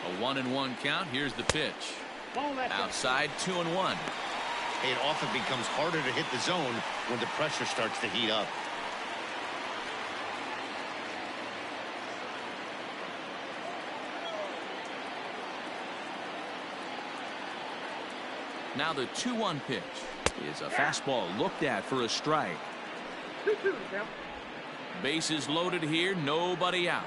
A 1-1 count. Here's the pitch. Outside, 2-1. It often becomes harder to hit the zone when the pressure starts to heat up. Now the 2-1 pitch is a fastball looked at for a strike. 2-2 count. Bases loaded here. Nobody out.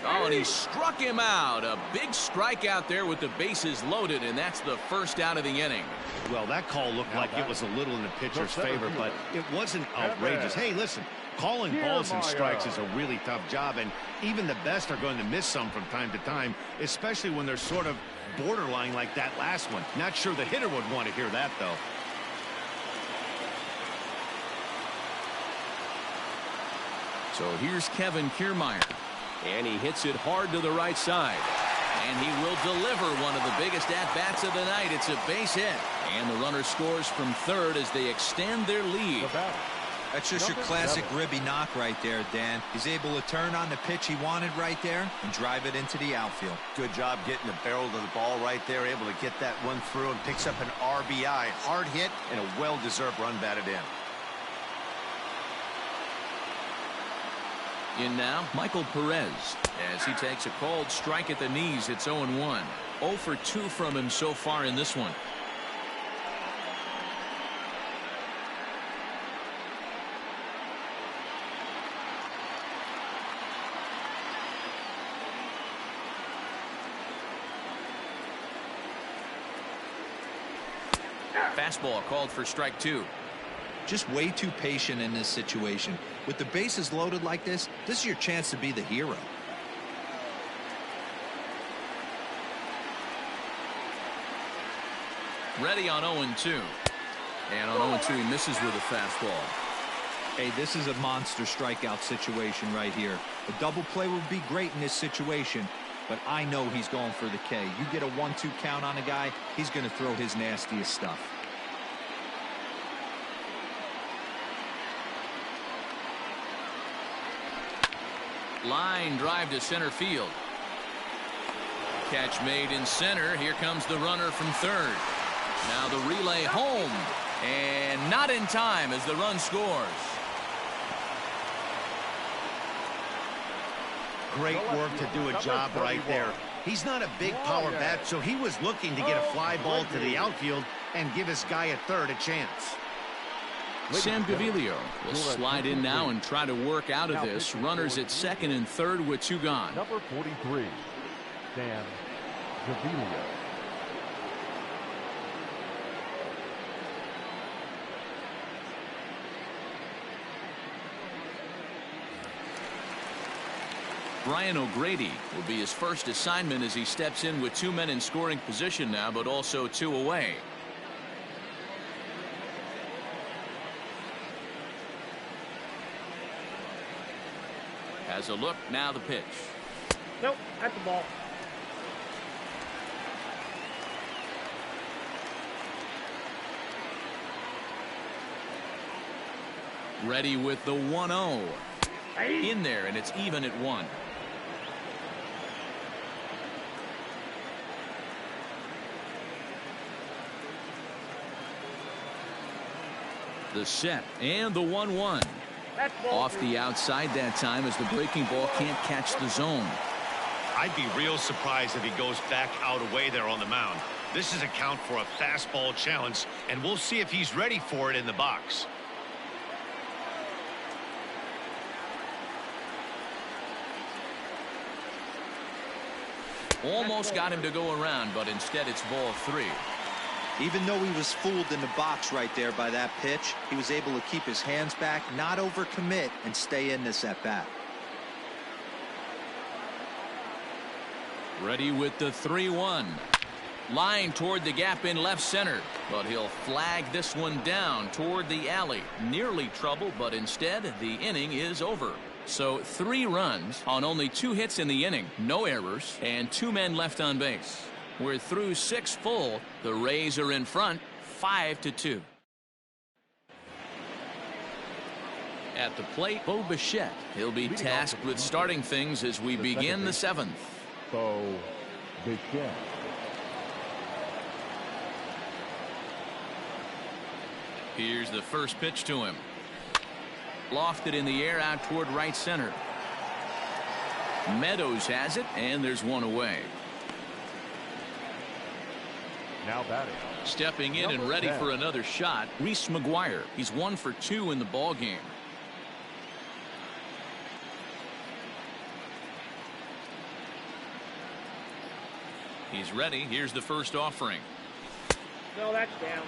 Oh, and he struck him out. A big strikeout there with the bases loaded, and that's the first out of the inning. Well, that call looked like it was a little in the pitcher's favor, but it wasn't outrageous. Hey, listen, calling balls and strikes is a really tough job, and even the best are going to miss some from time to time, especially when they're sort of borderline like that last one. Not sure the hitter would want to hear that, though. So here's Kevin Kiermaier. And he hits it hard to the right side. And he will deliver one of the biggest at-bats of the night. It's a base hit. And the runner scores from third as they extend their lead. That's just your classic ribby knock right there, Dan. He's able to turn on the pitch he wanted right there and drive it into the outfield. Good job getting the barrel of the ball right there, able to get that one through and picks up an RBI. Hard hit and a well-deserved run batted in. In now, Michael Perez, as he takes a cold strike at the knees. It's 0-1. 0 for 2 from him so far in this one. Fastball called for strike 2. Just way too patient in this situation. With the bases loaded like this is your chance to be the hero. Ready on 0-2. And on 0-2, he misses with a fastball. Hey, this is a monster strikeout situation right here. A double play would be great in this situation, but I know he's going for the K. You get a 1-2 count on a guy, he's going to throw his nastiest stuff. Line drive to center field. Catch made in center. Here comes the runner from third. Now the relay home. And not in time as the run scores. Great work to do a job right there. He's not a big power bat, so he was looking to get a fly ball to the outfield and give his guy at third a chance. Sam Gaviglio will slide in now and try to work out of this. Runners at second and third with 2 gone. Number 43, Sam Gaviglio. Brian O'Grady will be his first assignment as he steps in with 2 men in scoring position now, but also 2 away. Has a look, now the pitch. Nope, that's the ball. Ready with the 1-0. In there, and it's even at 1. The set and the 1-1. Off the outside that time as the breaking ball can't catch the zone. I'd be real surprised if he goes back out away there on the mound. This is a count for a fastball challenge, and we'll see if he's ready for it in the box. Almost got him to go around, but instead it's ball 3. Even though he was fooled in the box right there by that pitch, he was able to keep his hands back, not overcommit, and stay in this at bat. Ready with the 3-1. Line toward the gap in left center, but he'll flag this one down toward the alley. Nearly trouble, but instead the inning is over. So 3 runs on only 2 hits in the inning, no errors, and 2 men left on base. We're through 6 full. The Rays are in front 5-2. At the plate, Bo Bichette. He'll be tasked with starting things as we begin the 7th. Bo Bichette. Here's the first pitch to him. Lofted in the air out toward right center. Meadows has it, and there's 1 away. Now batting. Stepping in and ready for another shot, Reese McGuire. He's 1 for 2 in the ball game. He's ready. Here's the first offering. No, that's down.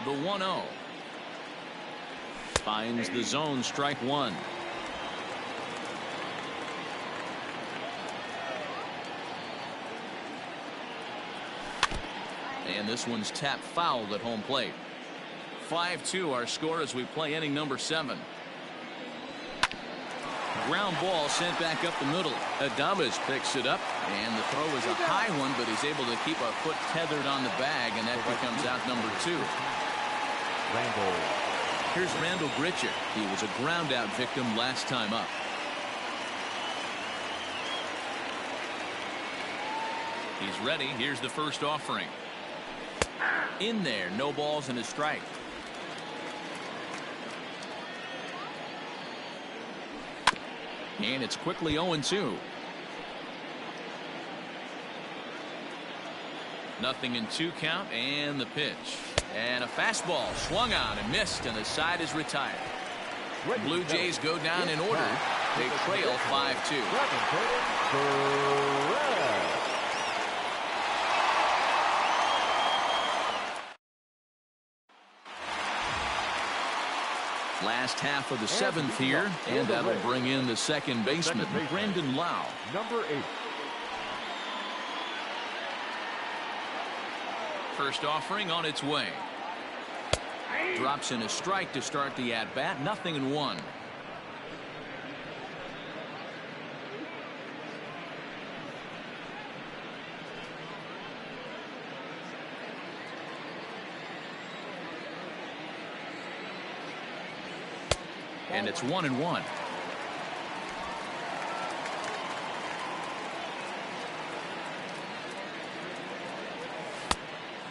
The 1-0. Finds the zone, strike 1. And this one's tapped foul at home plate. 5-2 our score as we play inning number 7. Ground ball sent back up the middle. Adames picks it up, and the throw is a high one, but he's able to keep a foot tethered on the bag, and that becomes out number 2. Randall. Here's Randall Grichuk. He was a ground out victim last time up. He's ready. Here's the first offering. In there, no balls and a strike. And it's quickly 0-2. Nothing in 2 count, and the pitch. And a fastball swung on and missed, and the side is retired. Blue Jays go down in order. They trail 5-2. Last half of the 7th here, and that'll bring in the second baseman, Brandon Lau. Number 8. First offering on its way. Drops in a strike to start the at-bat. 0-1. And it's 1-1.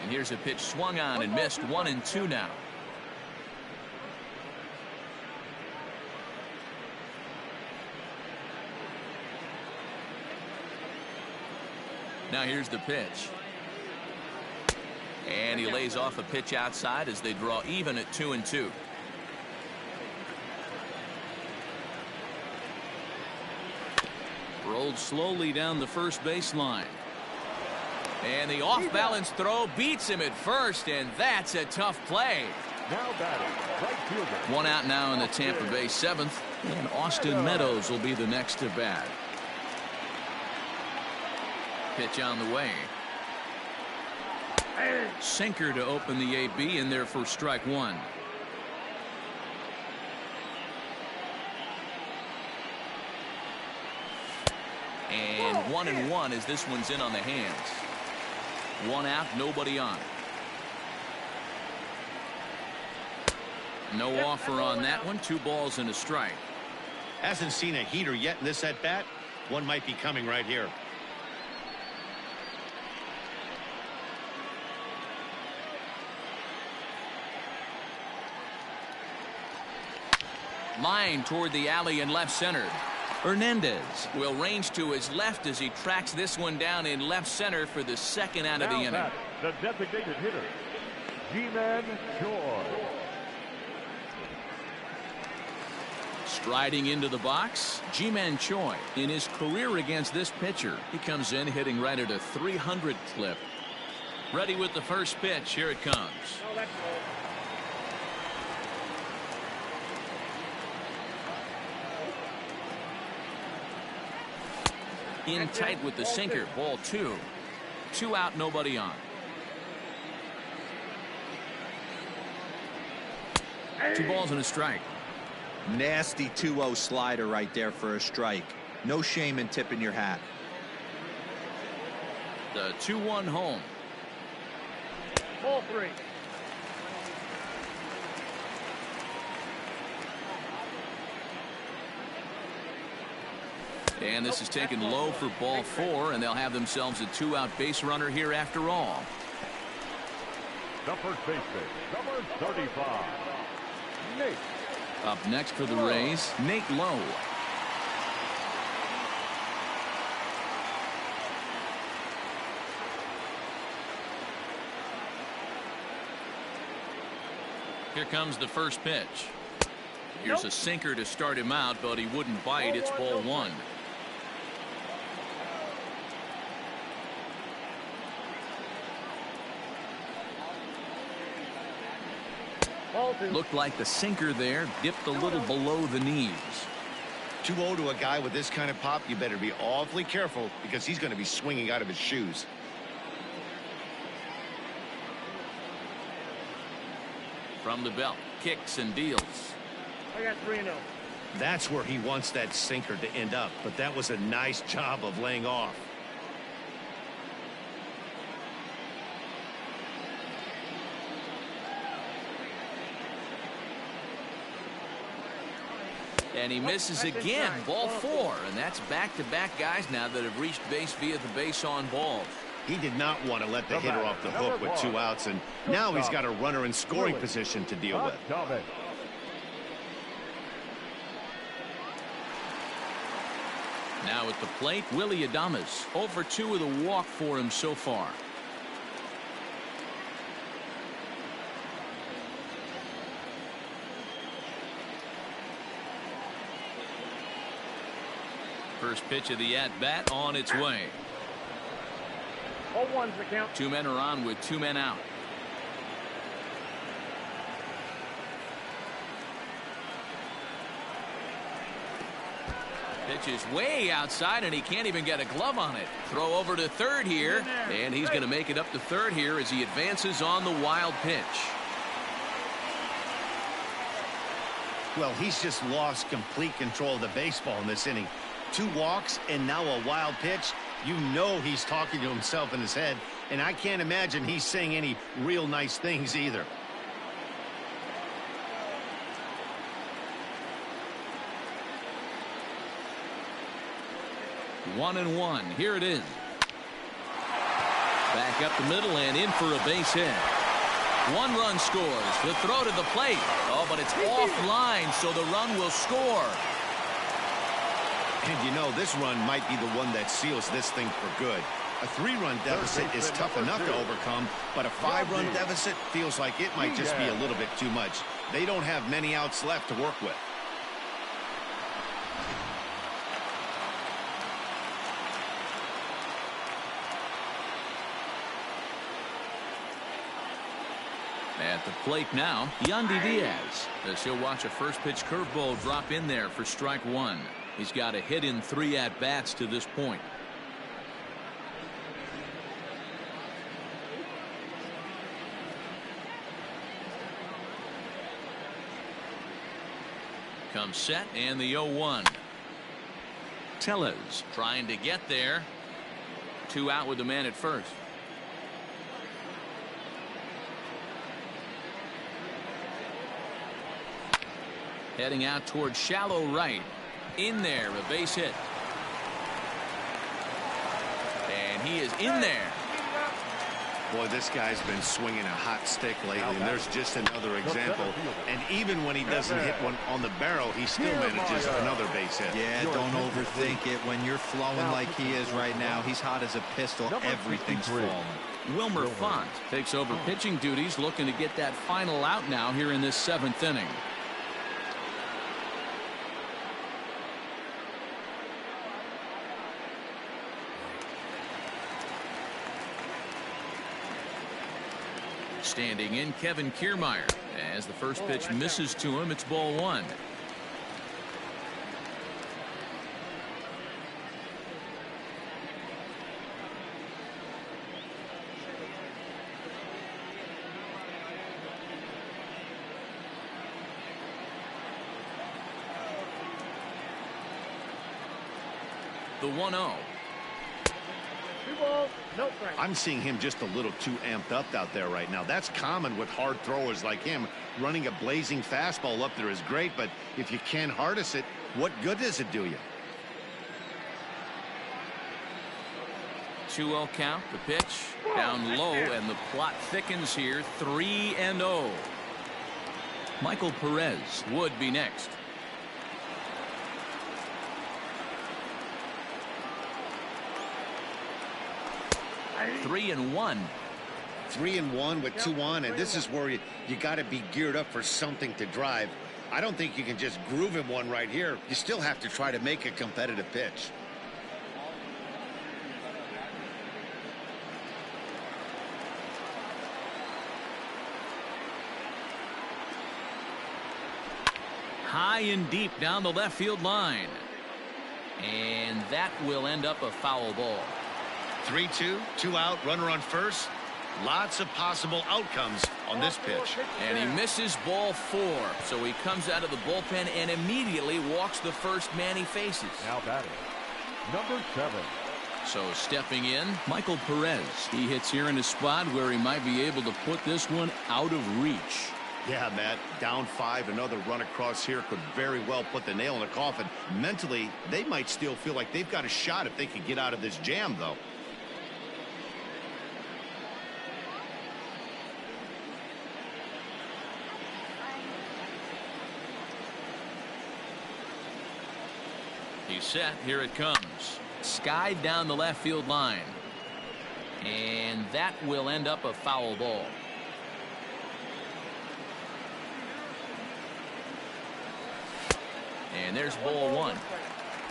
And here's a pitch swung on and missed. 1-2 now. Now here's the pitch. And he lays off a pitch outside as they draw even at 2-2. Rolled slowly down the first baseline. And the off-balance throw beats him at first, and that's a tough play. Now batting, right fielder. One out now in the Tampa Bay 7th, and Austin Meadows will be the next to bat. Pitch on the way. Sinker to open the AB, in there for strike one. And 1-1 as this one's in on the hands. One out, nobody on. No offer on that one. 2 balls and a strike. Hasn't seen a heater yet in this at bat. One might be coming right here. Line toward the alley and left center. Hernandez will range to his left as he tracks this one down in left center for the second out of the inning. Now the designated hitter, G-Man Choi. Striding into the box, Ji-Man Choi. In his career against this pitcher, he comes in hitting right at a 300 clip. Ready with the first pitch. Here it comes. Oh, that's low. In tight with the sinker. Ball 2. 2 out, nobody on. 2 balls and a strike. Nasty 2-0 slider right there for a strike. No shame in tipping your hat. The 2-1 home. Ball 3. And this is taken low for ball 4, and they'll have themselves a 2-out base runner here after all. The first baseman, number 35, Nate. Up next for the Rays, Nate Lowe. Here comes the first pitch. Here's a sinker to start him out, but he wouldn't bite. It's ball 1. Looked like the sinker there dipped a little below the knees. 2-0 to a guy with this kind of pop. You better be awfully careful because he's going to be swinging out of his shoes. From the belt, kicks and deals. I got 3-0. That's where he wants that sinker to end up, but that was a nice job of laying off. And he misses again. Ball 4, and that's back-to-back guys now that have reached base via the base on balls. He did not want to let the hitter off the hook with 2 outs, and now he's got a runner in scoring position to deal with. Now at the plate, Willie Adames. 0 for 2 with a walk for him so far. First pitch of the at-bat on its way. 0-1's the count. 2 men are on with 2 men out. Pitch is way outside, and he can't even get a glove on it. Throw over to third here, and he's going to make it up to third here as he advances on the wild pitch. Well, he's just lost complete control of the baseball in this inning. 2 walks and now a wild pitch. You know he's talking to himself in his head, and I can't imagine he's saying any real nice things either. One and one. Here it is. Back up the middle and in for a base hit. 1 run scores. The throw to the plate. Oh, but it's offline, so the run will score. And you know, this run might be the one that seals this thing for good. A 3-run deficit is tough enough to overcome, but a 5-run deficit feels like it might just be a little bit too much. They don't have many outs left to work with. At the plate now, Yandy Diaz, as he'll watch a first pitch curveball drop in there for strike 1. He's got a hit in 3 at-bats to this point. Comes set and the 0-1. Tellez trying to get there. 2 out with the man at first. Heading out towards shallow right. In there, a base hit. And he is in there. Boy, this guy's been swinging a hot stick lately, and there's just another example. And even when he doesn't hit one on the barrel, he still manages another base hit. Yeah, don't overthink it. When you're flowing like he is right now, he's hot as a pistol. Everything's falling. Wilmer Font takes over pitching duties, looking to get that final out now here in this 7th inning. Standing in, Kevin Kiermaier. As the first pitch misses to him, it's ball 1. The 1-0. I'm seeing him just a little too amped up out there right now. That's common with hard throwers like him. Running a blazing fastball up there is great, but if you can't harness it, what good does it do you? 2-0 count. The pitch down low, and the plot thickens here. 3-0. Michael Perez would be next. 3-1. 3-1 with 2 on, and this is where you got to be geared up for something to drive. I don't think you can just groove him one right here. You still have to try to make a competitive pitch. High and deep down the left field line. And that will end up a foul ball. 3-2, 2 out, runner on first. Lots of possible outcomes on this pitch. And he misses ball 4. So he comes out of the bullpen and immediately walks the first man he faces. Now batting, number 7. So stepping in, Michael Perez. He hits here in a spot where he might be able to put this one out of reach. Yeah, Matt, down 5, another run across here could very well put the nail in the coffin. Mentally, they might still feel like they've got a shot if they could get out of this jam, though. He's set. Here it comes. Skied down the left field line. And that will end up a foul ball. And there's ball 1.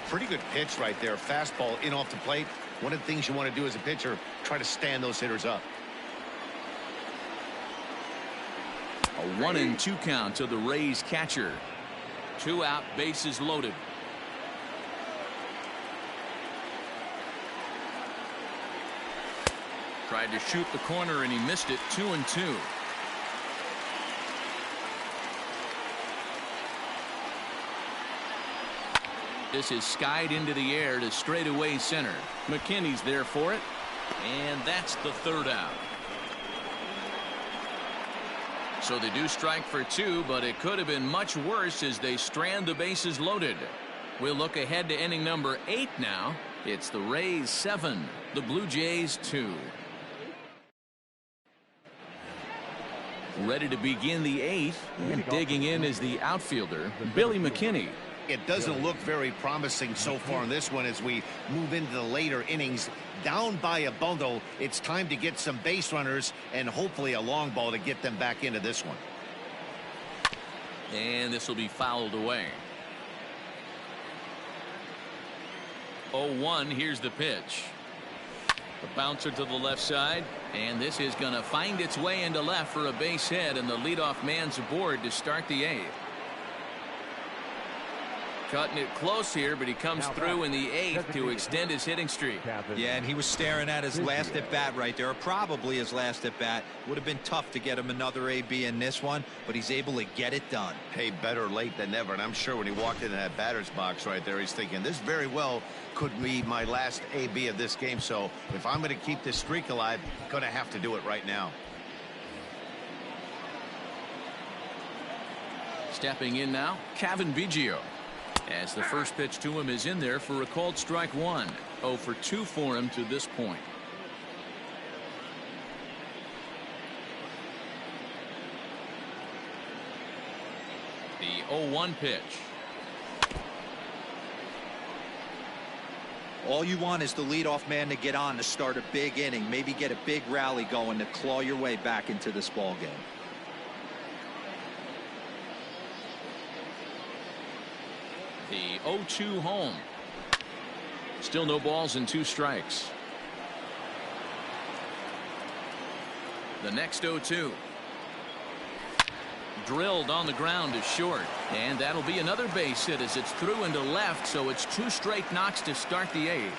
Pretty good pitch right there. Fastball in off the plate. One of the things you want to do as a pitcher, try to stand those hitters up. A 1-2 count to the Rays catcher. 2 out, bases loaded. Tried to shoot the corner and he missed it. 2-2. This is skied into the air to straightaway center. McKinney's there for it. And that's the third out. So they do strike for 2, but it could have been much worse as they strand the bases loaded. We'll look ahead to inning number 8 now. It's the Rays 7, the Blue Jays 2. Ready to begin the 8th, and digging in is the outfielder, Billy McKinney. It doesn't look very promising so far in this one as we move into the later innings. Down by a bundle, it's time to get some base runners and hopefully a long ball to get them back into this one. And this will be fouled away. 0-1, here's the pitch. A bouncer to the left side, and this is going to find its way into left for a base hit, and the leadoff man's aboard to start the 8th. Cutting it close here, but he comes through in the 8th to extend his hitting streak. Yeah, and he was staring at his last at bat right there, or probably his last at bat. Would have been tough to get him another AB in this one, but he's able to get it done. Hey, better late than never, and I'm sure when he walked into that batter's box right there, he's thinking this very well could be my last AB of this game. So if I'm going to keep this streak alive, I'm going to have to do it right now. Stepping in now, Kevin Biggio. As the first pitch to him is in there for a called strike 1. 0 for 2 for him to this point. The 0-1 pitch. All you want is the leadoff man to get on to start a big inning, maybe get a big rally going to claw your way back into this ball game. The 0-2 home. Still no balls and 2 strikes. The next 0-2. Drilled on the ground to short, and that'll be another base hit as it's through into left, so it's 2 straight knocks to start the 8th.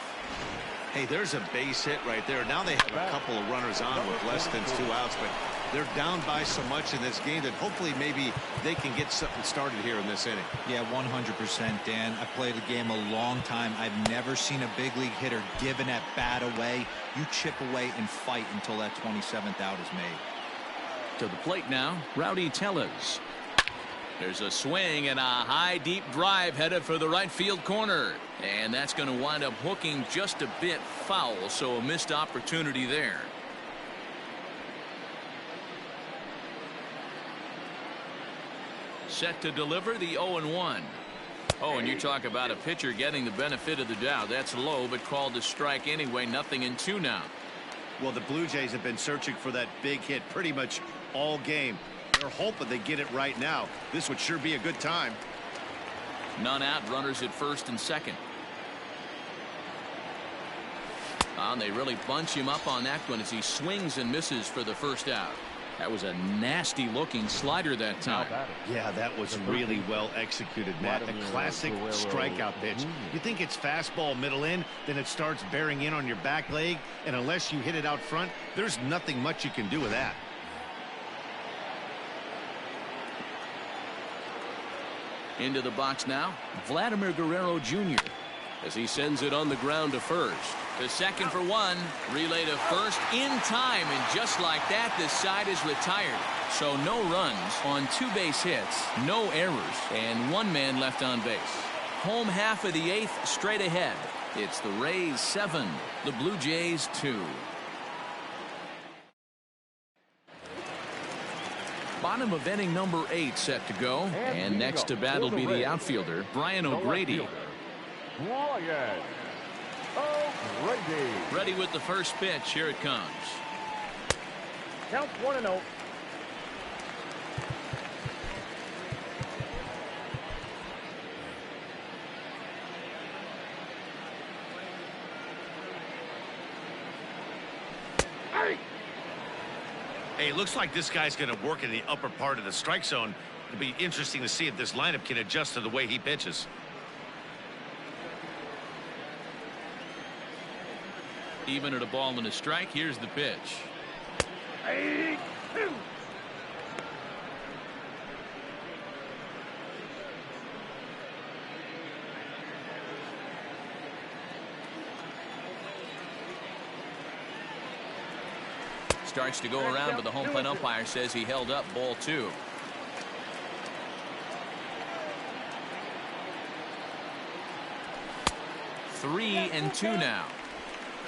Hey, there's a base hit right there. Now they have a couple of runners on with less than 2 outs, but they're down by so much in this game that hopefully maybe they can get something started here in this inning. Yeah, 100%, Dan. I played the game a long time. I've never seen a big league hitter give an at bat away. You chip away and fight until that 27th out is made. To the plate now, Rowdy TELLEZ. There's a swing and a high deep drive headed for the right field corner, and that's going to wind up hooking just a bit foul, so a missed opportunity there. Set to deliver the 0-1. Oh, and you talk about a pitcher getting the benefit of the doubt. That's low, but called to strike anyway. 0-2 now. Well, the Blue Jays have been searching for that big hit pretty much all game. They're hoping they get it right now. This would sure be a good time. None out, runners at first and second. And they really bunch him up on that one as he swings and misses for the first out. That was a nasty looking slider that time. Yeah, that was really well executed, Matt. The classic strikeout pitch. You think it's fastball middle in, then it starts bearing in on your back leg, and unless you hit it out front, there's nothing much you can do with that. Into the box now, Vladimir Guerrero Jr. as he sends it on the ground to first. The second for 1, relay to first in time, and just like that, this side is retired. So no runs on 2 base hits, no errors, and 1 man left on base. Home half of the 8th straight ahead. It's the Rays 7, the Blue Jays 2. Bottom of inning number 8 set to go, and next to bat will be the outfielder, Brian O'Grady. Brian O'Grady. Ready with the first pitch. Here it comes. Count 1-0. Hey, it looks like this guy's going to work in the upper part of the strike zone. It'll be interesting to see if this lineup can adjust to the way he pitches. Even at a ball and a strike, here's the pitch. 8-2. Starts to go around, but the home plate umpire says he held up ball 2. Three and 2 now.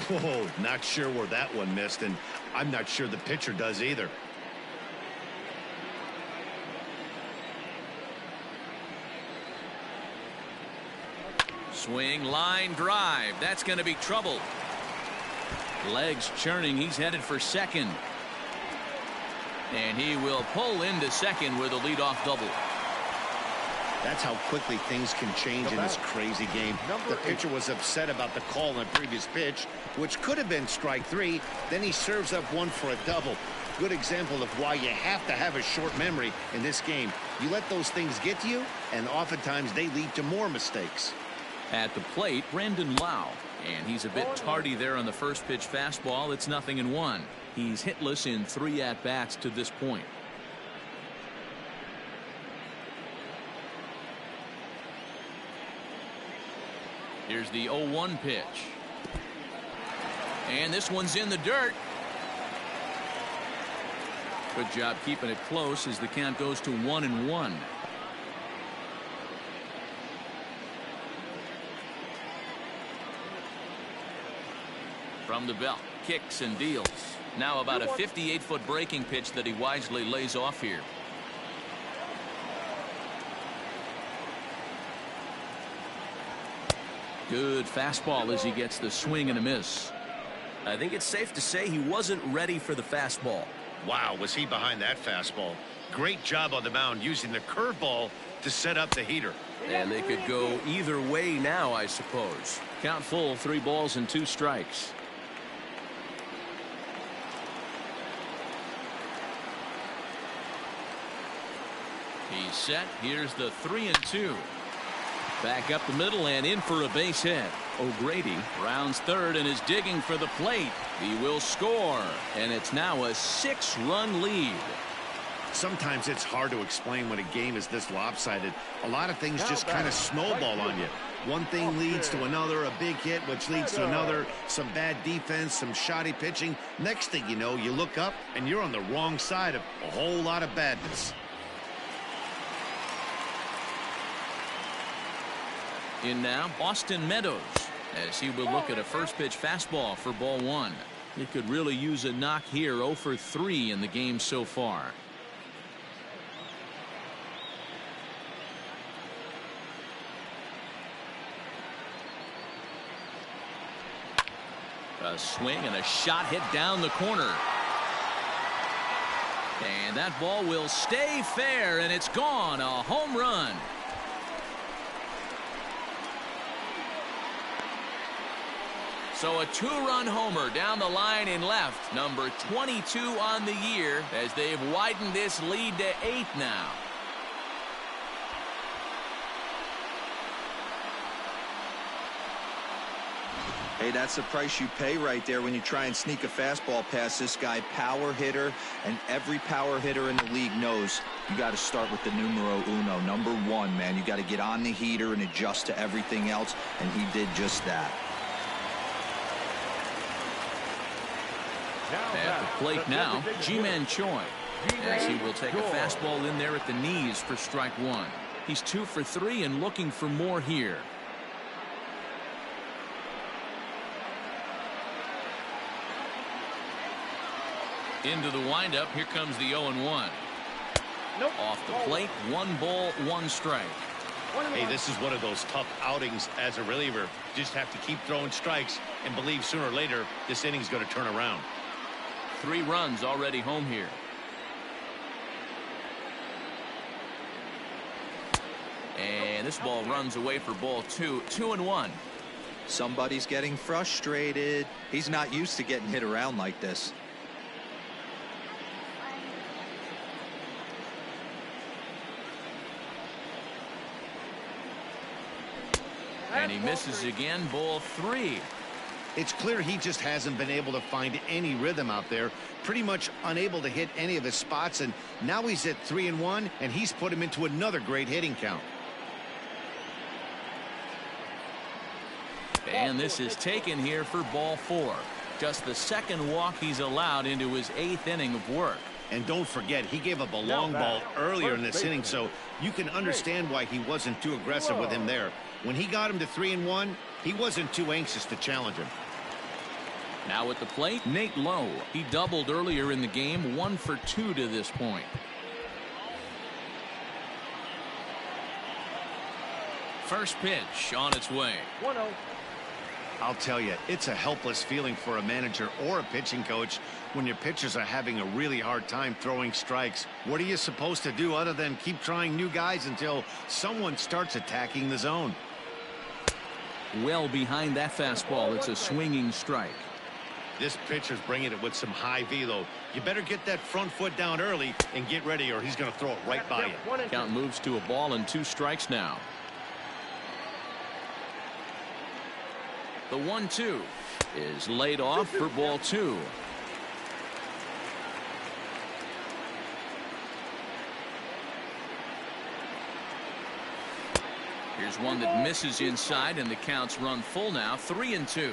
Whoa, not sure where that one missed, and I'm not sure the pitcher does either. Swing, line drive. That's going to be trouble. Legs churning. He's headed for second. And he will pull into second with a leadoff double. That's how quickly things can change in this crazy game. The pitcher was upset about the call on the previous pitch, which could have been strike 3. Then he serves up one for a double. Good example of why you have to have a short memory in this game. You let those things get to you, and oftentimes they lead to more mistakes. At the plate, Brandon Lau. And he's a bit tardy there on the first pitch fastball. It's 0-1. He's hitless in 3 at-bats to this point. Here's the 0-1 pitch. And this one's in the dirt. Good job keeping it close as the count goes to 1-1. From the belt, kicks and deals. Now about a 58-foot breaking pitch that he wisely lays off here. Good fastball as he gets the swing and a miss. I think it's safe to say he wasn't ready for the fastball. Wow, was he behind that fastball. Great job on the mound using the curveball to set up the heater. And they could go either way now, I suppose. Count full, 3 balls and 2 strikes. He's set. Here's the 3-2. Back up the middle and in for a base hit. O'Grady rounds third and is digging for the plate. He will score, and it's now a 6-run lead. Sometimes it's hard to explain when a game is this lopsided. A lot of things just kind of snowball on you. One thing leads to another, a big hit, which leads to another, some bad defense, some shoddy pitching. Next thing you know, you look up and you're on the wrong side of a whole lot of badness. In now, Austin Meadows, as he will look at a first pitch fastball for ball 1. He could really use a knock here. 0 for 3 in the game so far. A swing and a shot hit down the corner. And that ball will stay fair, and it's gone. A home run. So a 2-run homer down the line in left. Number 22 on the year as they've widened this lead to 8 now. Hey, that's the price you pay right there when you try and sneak a fastball past this guy. Power hitter, and every power hitter in the league knows you got to start with the numero uno, number 1, man. You got to get on the heater and adjust to everything else, and he did just that. At the plate now, Ji-Man Choi, as he will take a fastball in there at the knees for strike 1. He's 2 for 3 and looking for more here. Into the windup, here comes the 0-1. Nope. Off the plate, 1 ball, 1 strike. Hey, this is one of those tough outings as a reliever. Just have to keep throwing strikes and believe sooner or later this inning's going to turn around. 3 runs already home here. And this ball runs away for ball 2. 2-1. Somebody's getting frustrated. He's not used to getting hit around like this. And he misses again. Ball 3. It's clear he just hasn't been able to find any rhythm out there, pretty much unable to hit any of his spots, and now he's at 3-1, and he's put him into another great hitting count. And this is taken here for ball 4. Just the second walk he's allowed into his 8th inning of work. And don't forget, he gave up a long ball earlier in this inning, so you can understand why he wasn't too aggressive with him there. When he got him to 3-1, he wasn't too anxious to challenge him. Now at the plate, Nate Lowe. He doubled earlier in the game, 1 for 2 to this point. First pitch on its way. 1-0. I'll tell you, it's a helpless feeling for a manager or a pitching coach when your pitchers are having a really hard time throwing strikes. What are you supposed to do other than keep trying new guys until someone starts attacking the zone? Well behind that fastball, it's a swinging strike. This pitcher's bringing it with some high velo. You better get that front foot down early and get ready, or he's going to throw it right by you. Count moves to a ball and 2 strikes now. The 1-2 is laid off for ball 2. Here's one that misses inside, and the count's run full now, 3-2.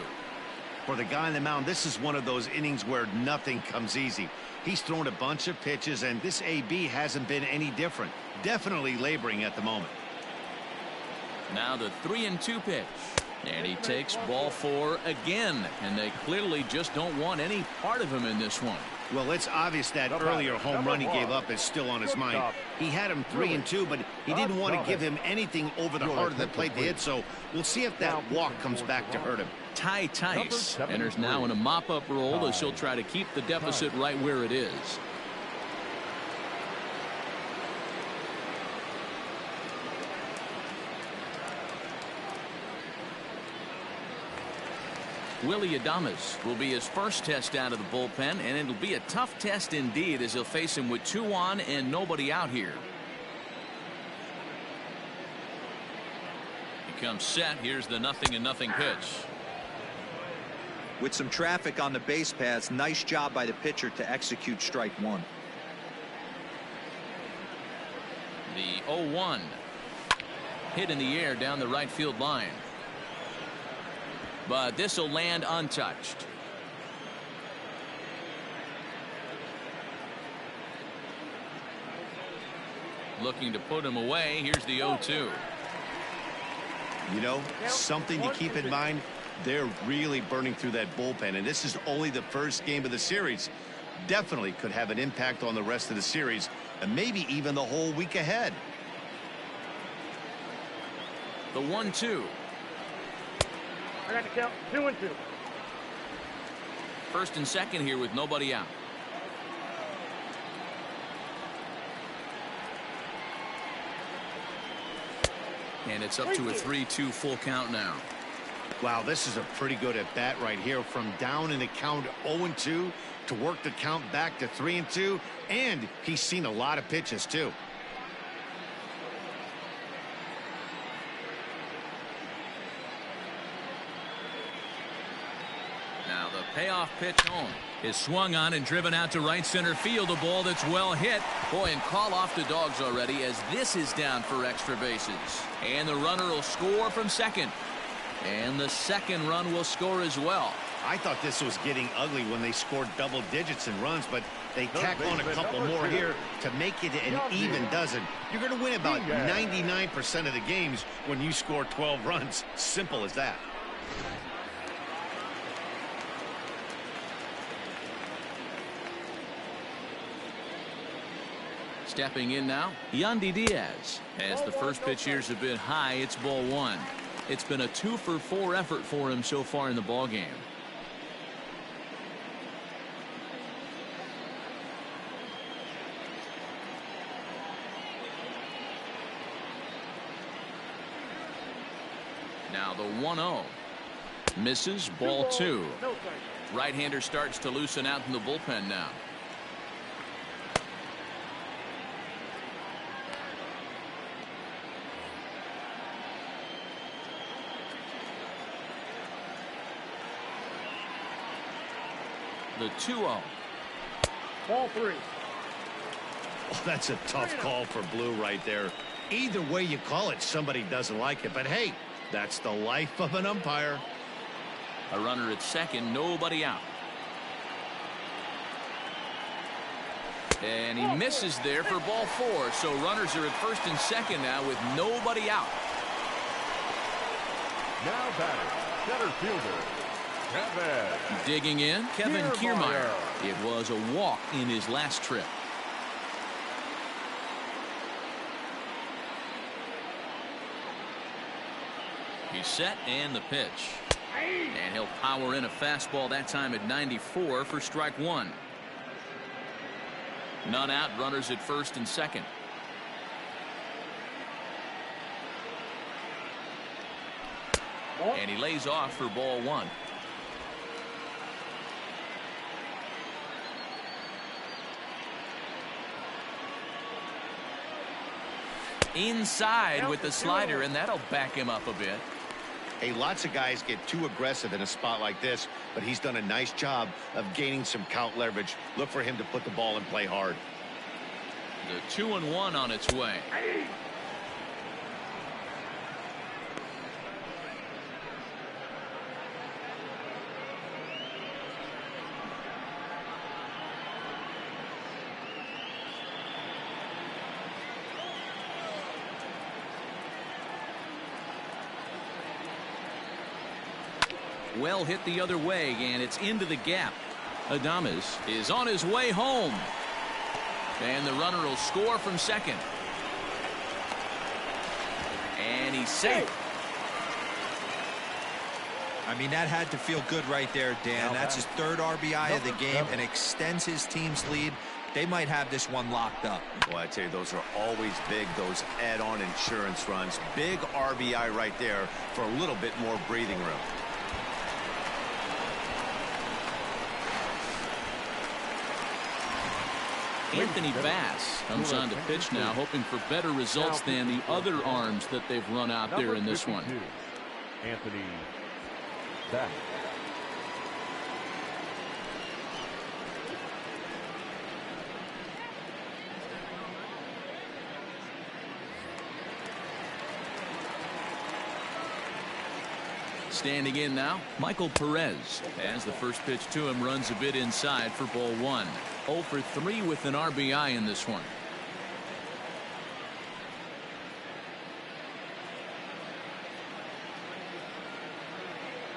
For the guy on the mound, this is one of those innings where nothing comes easy. He's thrown a bunch of pitches, and this AB hasn't been any different. Definitely laboring at the moment. Now the 3-2 pitch. And he takes ball 4 again, and they clearly just don't want any part of him in this one. Well, it's obvious that earlier home run he gave up is still on his mind. He had him 3-2, but he didn't want to give him anything over the heart of the plate to hit, so we'll see if that walk comes back to hurt him. Ty Tice enters now in a mop-up role as he'll try to keep the deficit right where it is. Willie Adames will be his first test out of the bullpen, and it'll be a tough test indeed as he'll face him with 2 on and nobody out here. He comes set. Here's the 0-0 pitch. With some traffic on the base paths, nice job by the pitcher to execute strike 1. The 0-1 hit in the air down the right field line. But this will land untouched. Looking to put him away. Here's the 0-2. You know, something to keep in mind, they're really burning through that bullpen, and this is only the first game of the series. Definitely could have an impact on the rest of the series, and maybe even the whole week ahead. The 1-2. I got to count 2-2. First and second here with nobody out. And it's up to a 3-2 full count now. Wow, this is a pretty good at bat right here. From down in the count 0-2 to work the count back to 3-2, and he's seen a lot of pitches too. Now the payoff pitch home is swung on and driven out to right center field. A ball that's well hit. Boy, and call off the dogs already as this is down for extra bases. And the runner will score from second. And the second run will score as well. I thought this was getting ugly when they scored double digits in runs, but they tack on a couple more here to make it an even dozen. You're going to win about 99% of the games when you score 12 runs. Simple as that. Stepping in now, Yandy Diaz. As the first pitch here's a bit high, it's ball 1. It's been a 2-for-4 effort for him so far in the ball game. Now the 1-0 misses, ball 2. Right-hander starts to loosen out in the bullpen now. The 2-0. Ball 3. Oh, that's a tough call for Blue right there. Either way you call it, somebody doesn't like it. But hey, that's the life of an umpire. A runner at second, nobody out. And he misses there for ball 4. So runners are at first and second now with nobody out. Now batting, center fielder, Kevin. Digging in, Kevin Kiermaier. It was a walk in his last trip. He's set and the pitch. And he'll power in a fastball that time at 94 for strike 1. None out, runners at first and second. And he lays off for ball 1. Inside with the slider, and that'll back him up a bit. Hey, lots of guys get too aggressive in a spot like this, but he's done a nice job of gaining some count leverage. Look for him to put the ball and play hard. The 2-1 on its way. Well hit the other way, and it's into the gap. Adames is on his way home. And the runner will score from second. And he's safe. I mean, that had to feel good right there, Dan. That's his 3rd RBI of the game and extends his team's lead. They might have this one locked up. Well, I tell you, those are always big, those add-on insurance runs. Big RBI right there for a little bit more breathing room. Anthony Bass comes on to pitch now, hoping for better results than the other arms that they've run out there in this one. Anthony Bass. Standing in now, Michael Perez, as the first pitch to him runs a bit inside for ball 1. 0 for 3 with an RBI in this one.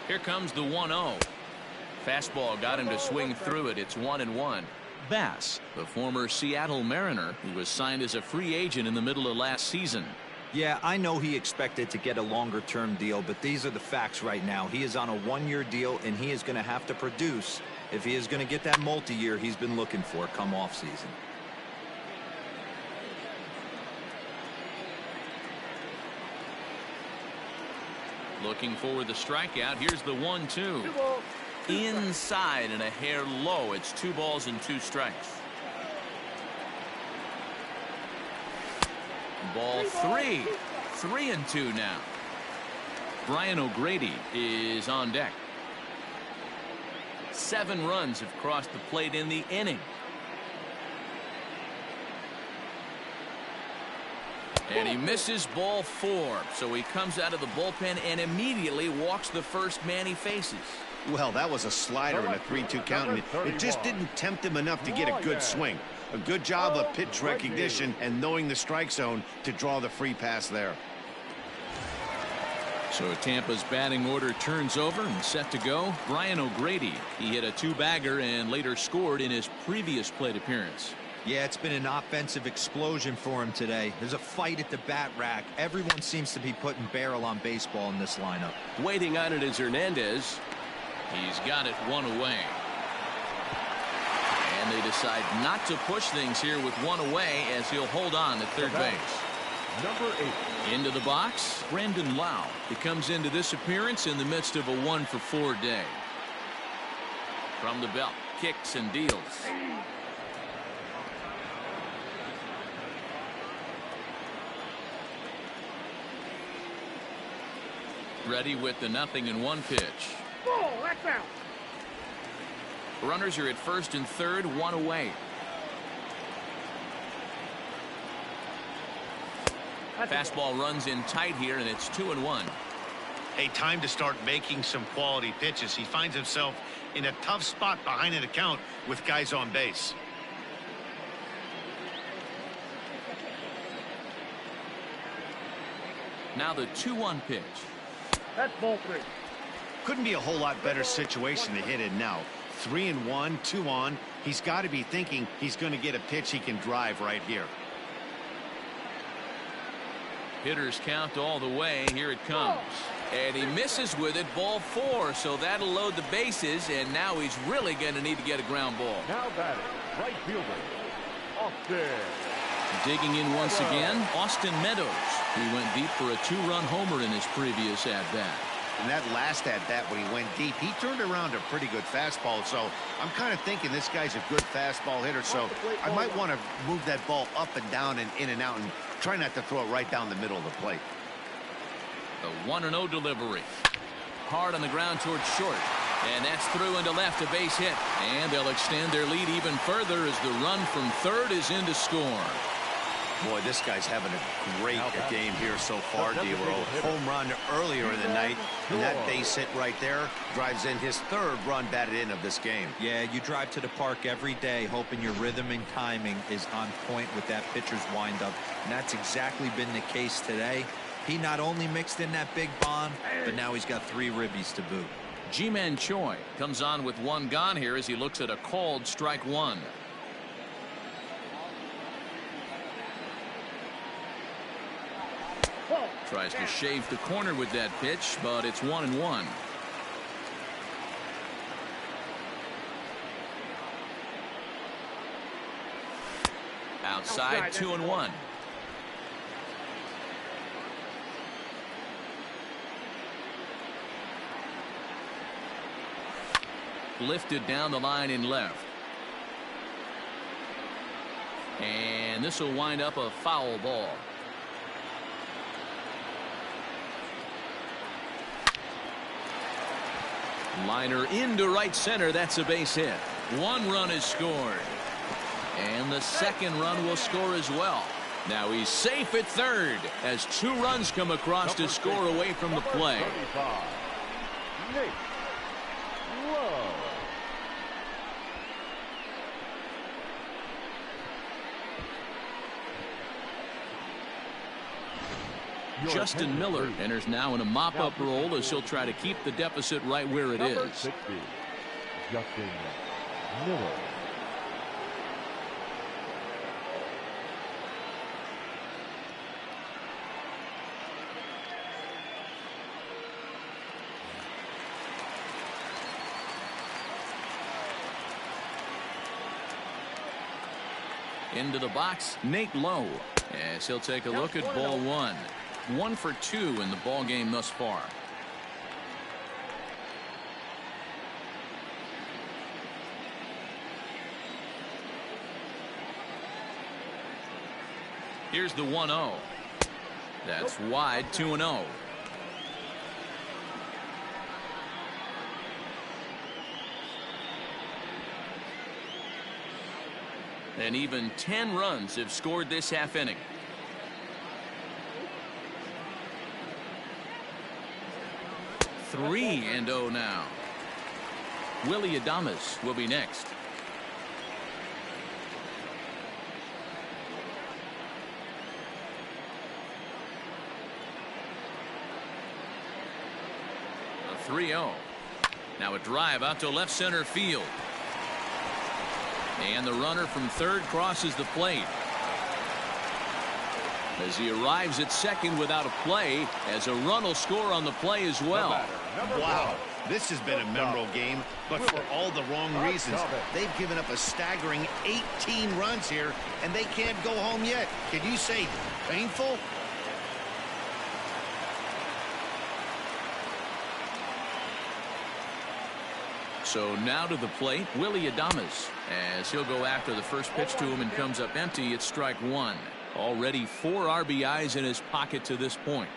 Here comes the 1-0. Fastball got him to swing through it. It's 1-1. Bass, the former Seattle Mariner, who was signed as a free agent in the middle of last season. Yeah, I know he expected to get a longer-term deal, but these are the facts right now. He is on a 1-year deal, and he is going to have to produce if he is going to get that multi-year he's been looking for come off-season. Looking for the strikeout. Here's the 1-2. Inside and a hair low. It's 2 balls and 2 strikes. Ball 3. 3-2 now. Brian O'Grady is on deck. 7 runs have crossed the plate in the inning. And he misses ball 4. So he comes out of the bullpen and immediately walks the first man he faces. Well, that was a slider in a 3-2 count, and it just didn't tempt him enough to get a good swing. A good job of pitch recognition and knowing the strike zone to draw the free pass there. So Tampa's batting order turns over and set to go. Brian O'Grady. He hit a 2-bagger and later scored in his previous plate appearance. Yeah, it's been an offensive explosion for him today. There's a fight at the bat rack. Everyone seems to be putting barrel on baseball in this lineup. Waiting on it is Hernandez. He's got it 1 away. And they decide not to push things here with 1 away as he'll hold on at third base. Number 8. Into the box, Brandon Lau. He comes into this appearance in the midst of a 1-for-4 day. From the belt, kicks and deals. Ready with the 0-1 pitch. Ball, that's out. Runners are at first and third, one away. Fastball runs in tight here, and it's 2-1. Hey, time to start making some quality pitches. He finds himself in a tough spot behind an account with guys on base. Now the 2-1 pitch. That's ball 3. Couldn't be a whole lot better situation to hit in now. 3-1, 2 on. He's got to be thinking he's going to get a pitch he can drive right here. Hitters count all the way. Here it comes. And he misses with it. Ball 4. So that'll load the bases. And now he's really going to need to get a ground ball. Now batting, right fielder, Austin. Digging in once again, Austin Meadows. He went deep for a 2-run homer in his previous at-bat. And that last at-bat when he went deep, he turned around a pretty good fastball. So I'm kind of thinking this guy's a good fastball hitter. So I might want to move that ball up and down and in and out and try not to throw it right down the middle of the plate. The 1-0 delivery. Hard on the ground towards short. And that's through into left, a base hit. And they'll extend their lead even further as the run from third is in to score. Boy, this guy's having a great game here so far, D-Roll. Home run earlier in the night, and that base hit right there drives in his third run batted in of this game. Yeah, you drive to the park every day hoping your rhythm and timing is on point with that pitcher's windup, and that's exactly been the case today. He not only mixed in that big bomb, but now he's got 3 ribbies to boot. Ji-Man Choi comes on with 1 gone here as he looks at a called strike 1. Tries to shave the corner with that pitch, but it's 1-1. Outside, 2-1. Lifted down the line in left. And this will wind up a foul ball. Liner into right center. That's a base hit. 1 run is scored. And the second run will score as well. Now he's safe at third as 2 runs come across to score away from the play. Justin Miller enters now in a mop-up role as he'll try to keep the deficit right where it is. 60, Justin Miller. Into the box, Nate Lowe, as he'll take a look at ball 1. 1 for 2 in the ball game thus far. Here's the 1-0. That's wide, 2-0. And even 10 runs have scored this half inning. Three and 0 now. Willie Adames will be next. A 3-0. Now a drive out to left center field. And the runner from third crosses the plate. As he arrives at second without a play, as a run will score on the play as well. Wow, this has been a memorable game, but for all the wrong reasons. They've given up a staggering 18 runs here, and they can't go home yet. Can you say painful? So now to the plate, Willie Adames, as he'll go after the first pitch to him and comes up empty. It's strike 1. Already 4 RBIs in his pocket to this point.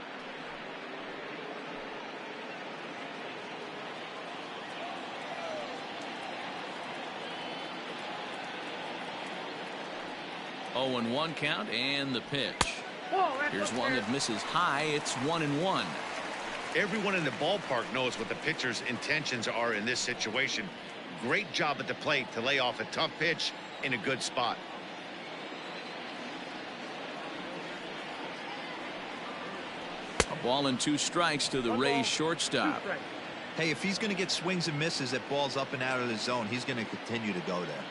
0-1 count and the pitch. Whoa, Here's one that misses high. It's 1-1. Everyone in the ballpark knows what the pitcher's intentions are in this situation. Great job at the plate to lay off a tough pitch in a good spot. A ball and 2 strikes to the Rays shortstop. Hey, if he's going to get swings and misses at balls up and out of the zone, he's going to continue to go there.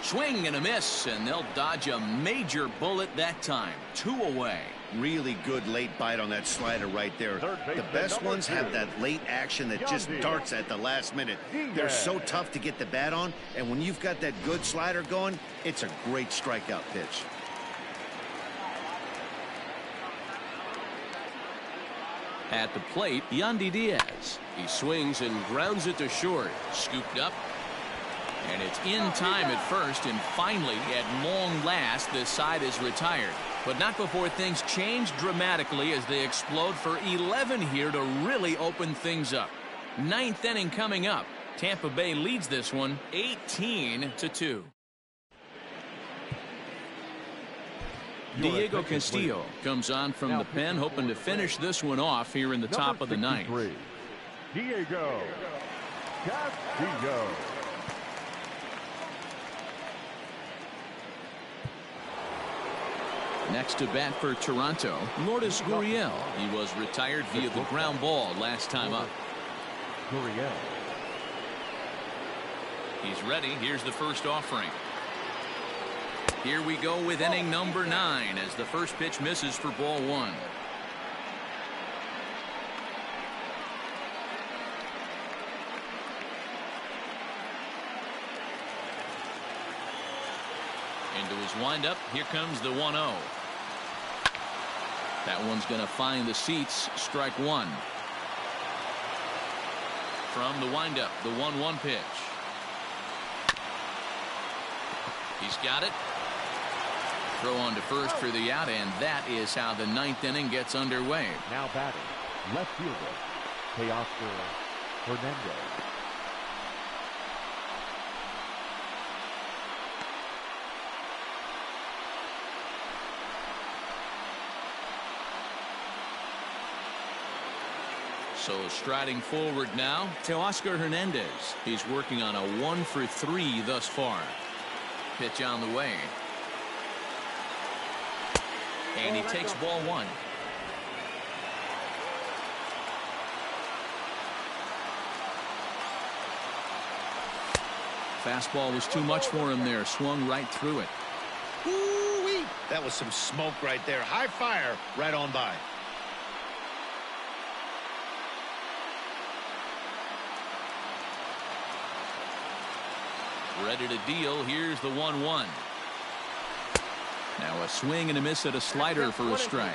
Swing and a miss, and they'll dodge a major bullet that time. 2 away. Really good late bite on that slider right there. The best ones have that late action that just darts at the last minute. They're so tough to get the bat on, and when you've got that good slider going, it's a great strikeout pitch. At the plate, Yandy Diaz. He swings and grounds it to short. Scooped up. And it's in time at first, and finally, at long last, this side is retired. But not before things change dramatically as they explode for 11 here to really open things up. 9th inning coming up. Tampa Bay leads this one 18-2. Diego Castillo comes on from the pen, hoping to finish this one off here in the top of the 9th. Diego Castillo. Next to bat for Toronto, Lourdes Gurriel. He was retired via the ground ball last time up. Gurriel. He's ready. Here's the first offering. Here we go with inning number 9 as the first pitch misses for ball 1. Into his windup. Here comes the 1-0. That one's going to find the seats. Strike 1. From the windup, the 1-1 pitch. He's got it. Throw on to first for the out, and that is how the 9th inning gets underway. Now batting, left fielder, Teoscar Hernandez. So striding forward now, Teoscar Hernandez. He's working on a 1-for-3 thus far. Pitch on the way. And he takes ball 1. Fastball was too much for him there. Swung right through it. Woo-wee. That was some smoke right there. High fire right on by. Ready to deal. Here's the 1-1. Now a swing and a miss at a slider for a strike.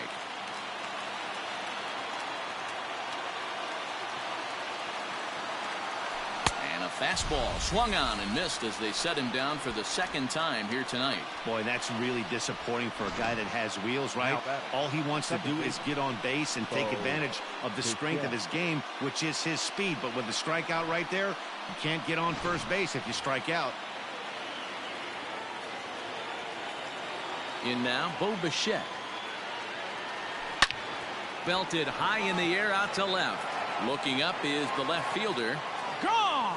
And a fastball swung on and missed as they set him down for the 2nd time here tonight. Boy, that's really disappointing for a guy that has wheels, right? All he wants to do is get on base and take advantage of the strength of his game, which is his speed. But with the strikeout right there, you can't get on first base if you strike out. In now, Bo Bichette. Belted high in the air out to left. Looking up is the left fielder. Gone!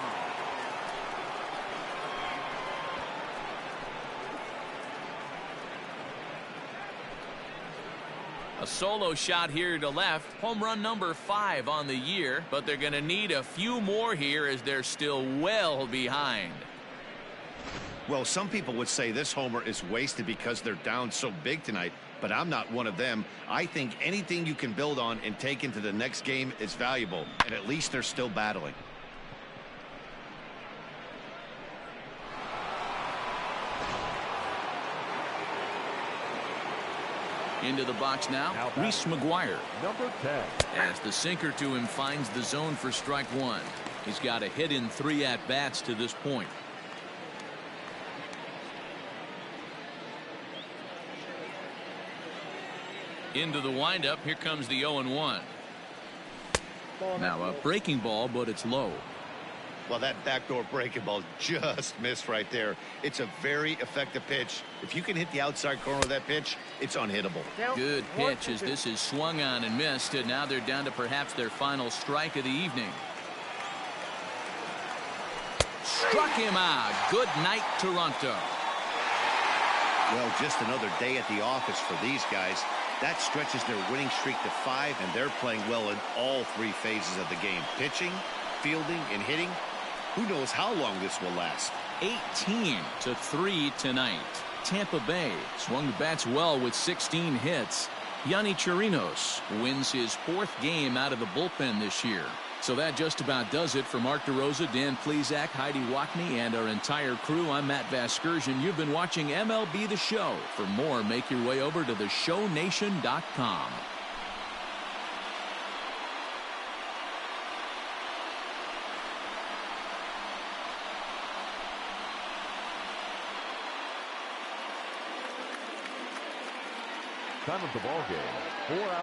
A solo shot here to left. Home run number 5 on the year, but they're going to need a few more here as they're still well behind. Well, some people would say this homer is wasted because they're down so big tonight, but I'm not one of them. I think anything you can build on and take into the next game is valuable, and at least they're still battling. Into the box now, Reese McGuire. Number 10. As the sinker to him finds the zone for strike 1. He's got a hit in 3 at-bats to this point. Into the windup. Here comes the 0-1. Now a breaking ball, but it's low. Well, that backdoor breaking ball just missed right there. It's a very effective pitch. If you can hit the outside corner of that pitch, it's unhittable. Good pitch as this is swung on and missed, and now they're down to perhaps their final strike of the evening. Struck him out. Good night, Toronto. Well, just another day at the office for these guys. That stretches their winning streak to 5, and they're playing well in all 3 phases of the game. Pitching, fielding, and hitting. Who knows how long this will last? 18-3 tonight. Tampa Bay swung the bats well with 16 hits. Yonny Chirinos wins his 4th game out of the bullpen this year. So that just about does it for Mark DeRosa, Dan Plesac, Heidi Wackney, and our entire crew. I'm Matt Vasgersian. You've been watching MLB The Show. For more, make your way over to theshownation.com. Time of the ball game. 4 hours.